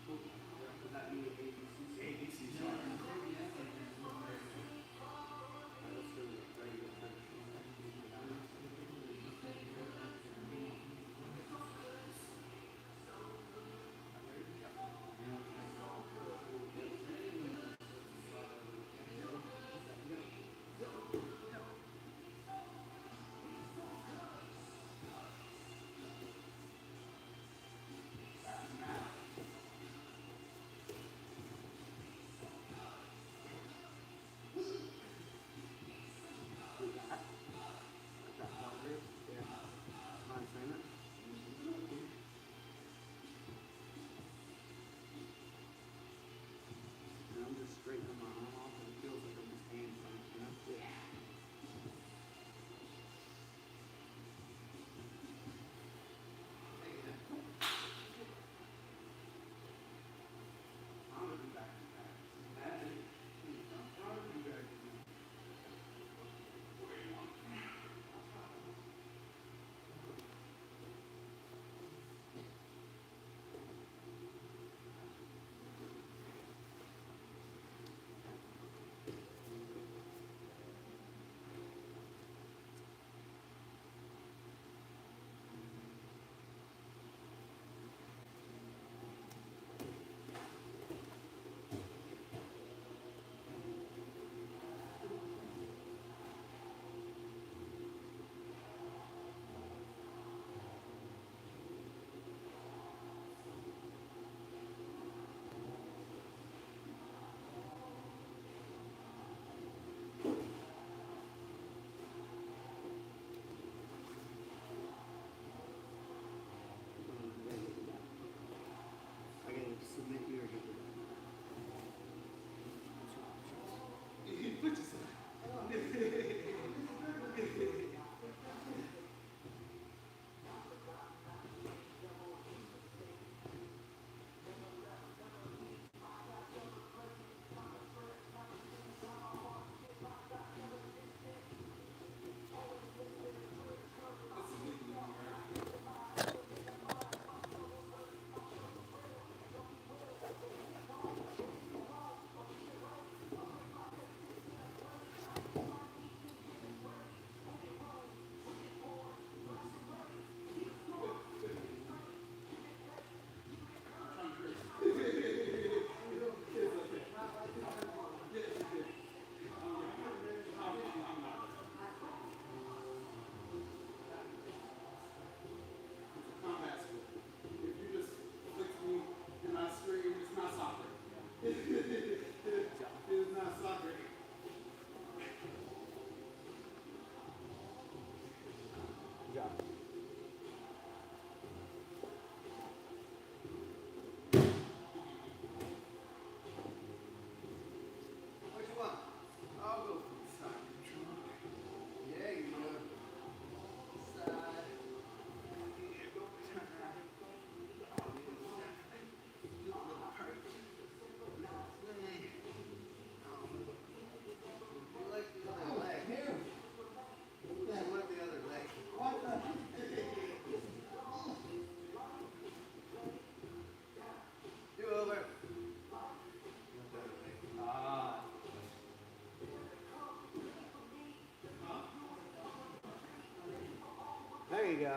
Would that be ABC? ABC. straightening my arm off, and it feels like I'm just hamstring, you know? Yeah. I'm gonna be back to back. Imagine. I'm gonna be back to back. I gotta submit you or get rid of combat sport. If you just flick me and I scream, it's not soccer. It's not soccer. Job. What you want? I'll go for the soccer. Yeah, you go. Side. Yeah, go. Turn around. You like the other leg. You like the other leg. What the? You over. Ah. There you go.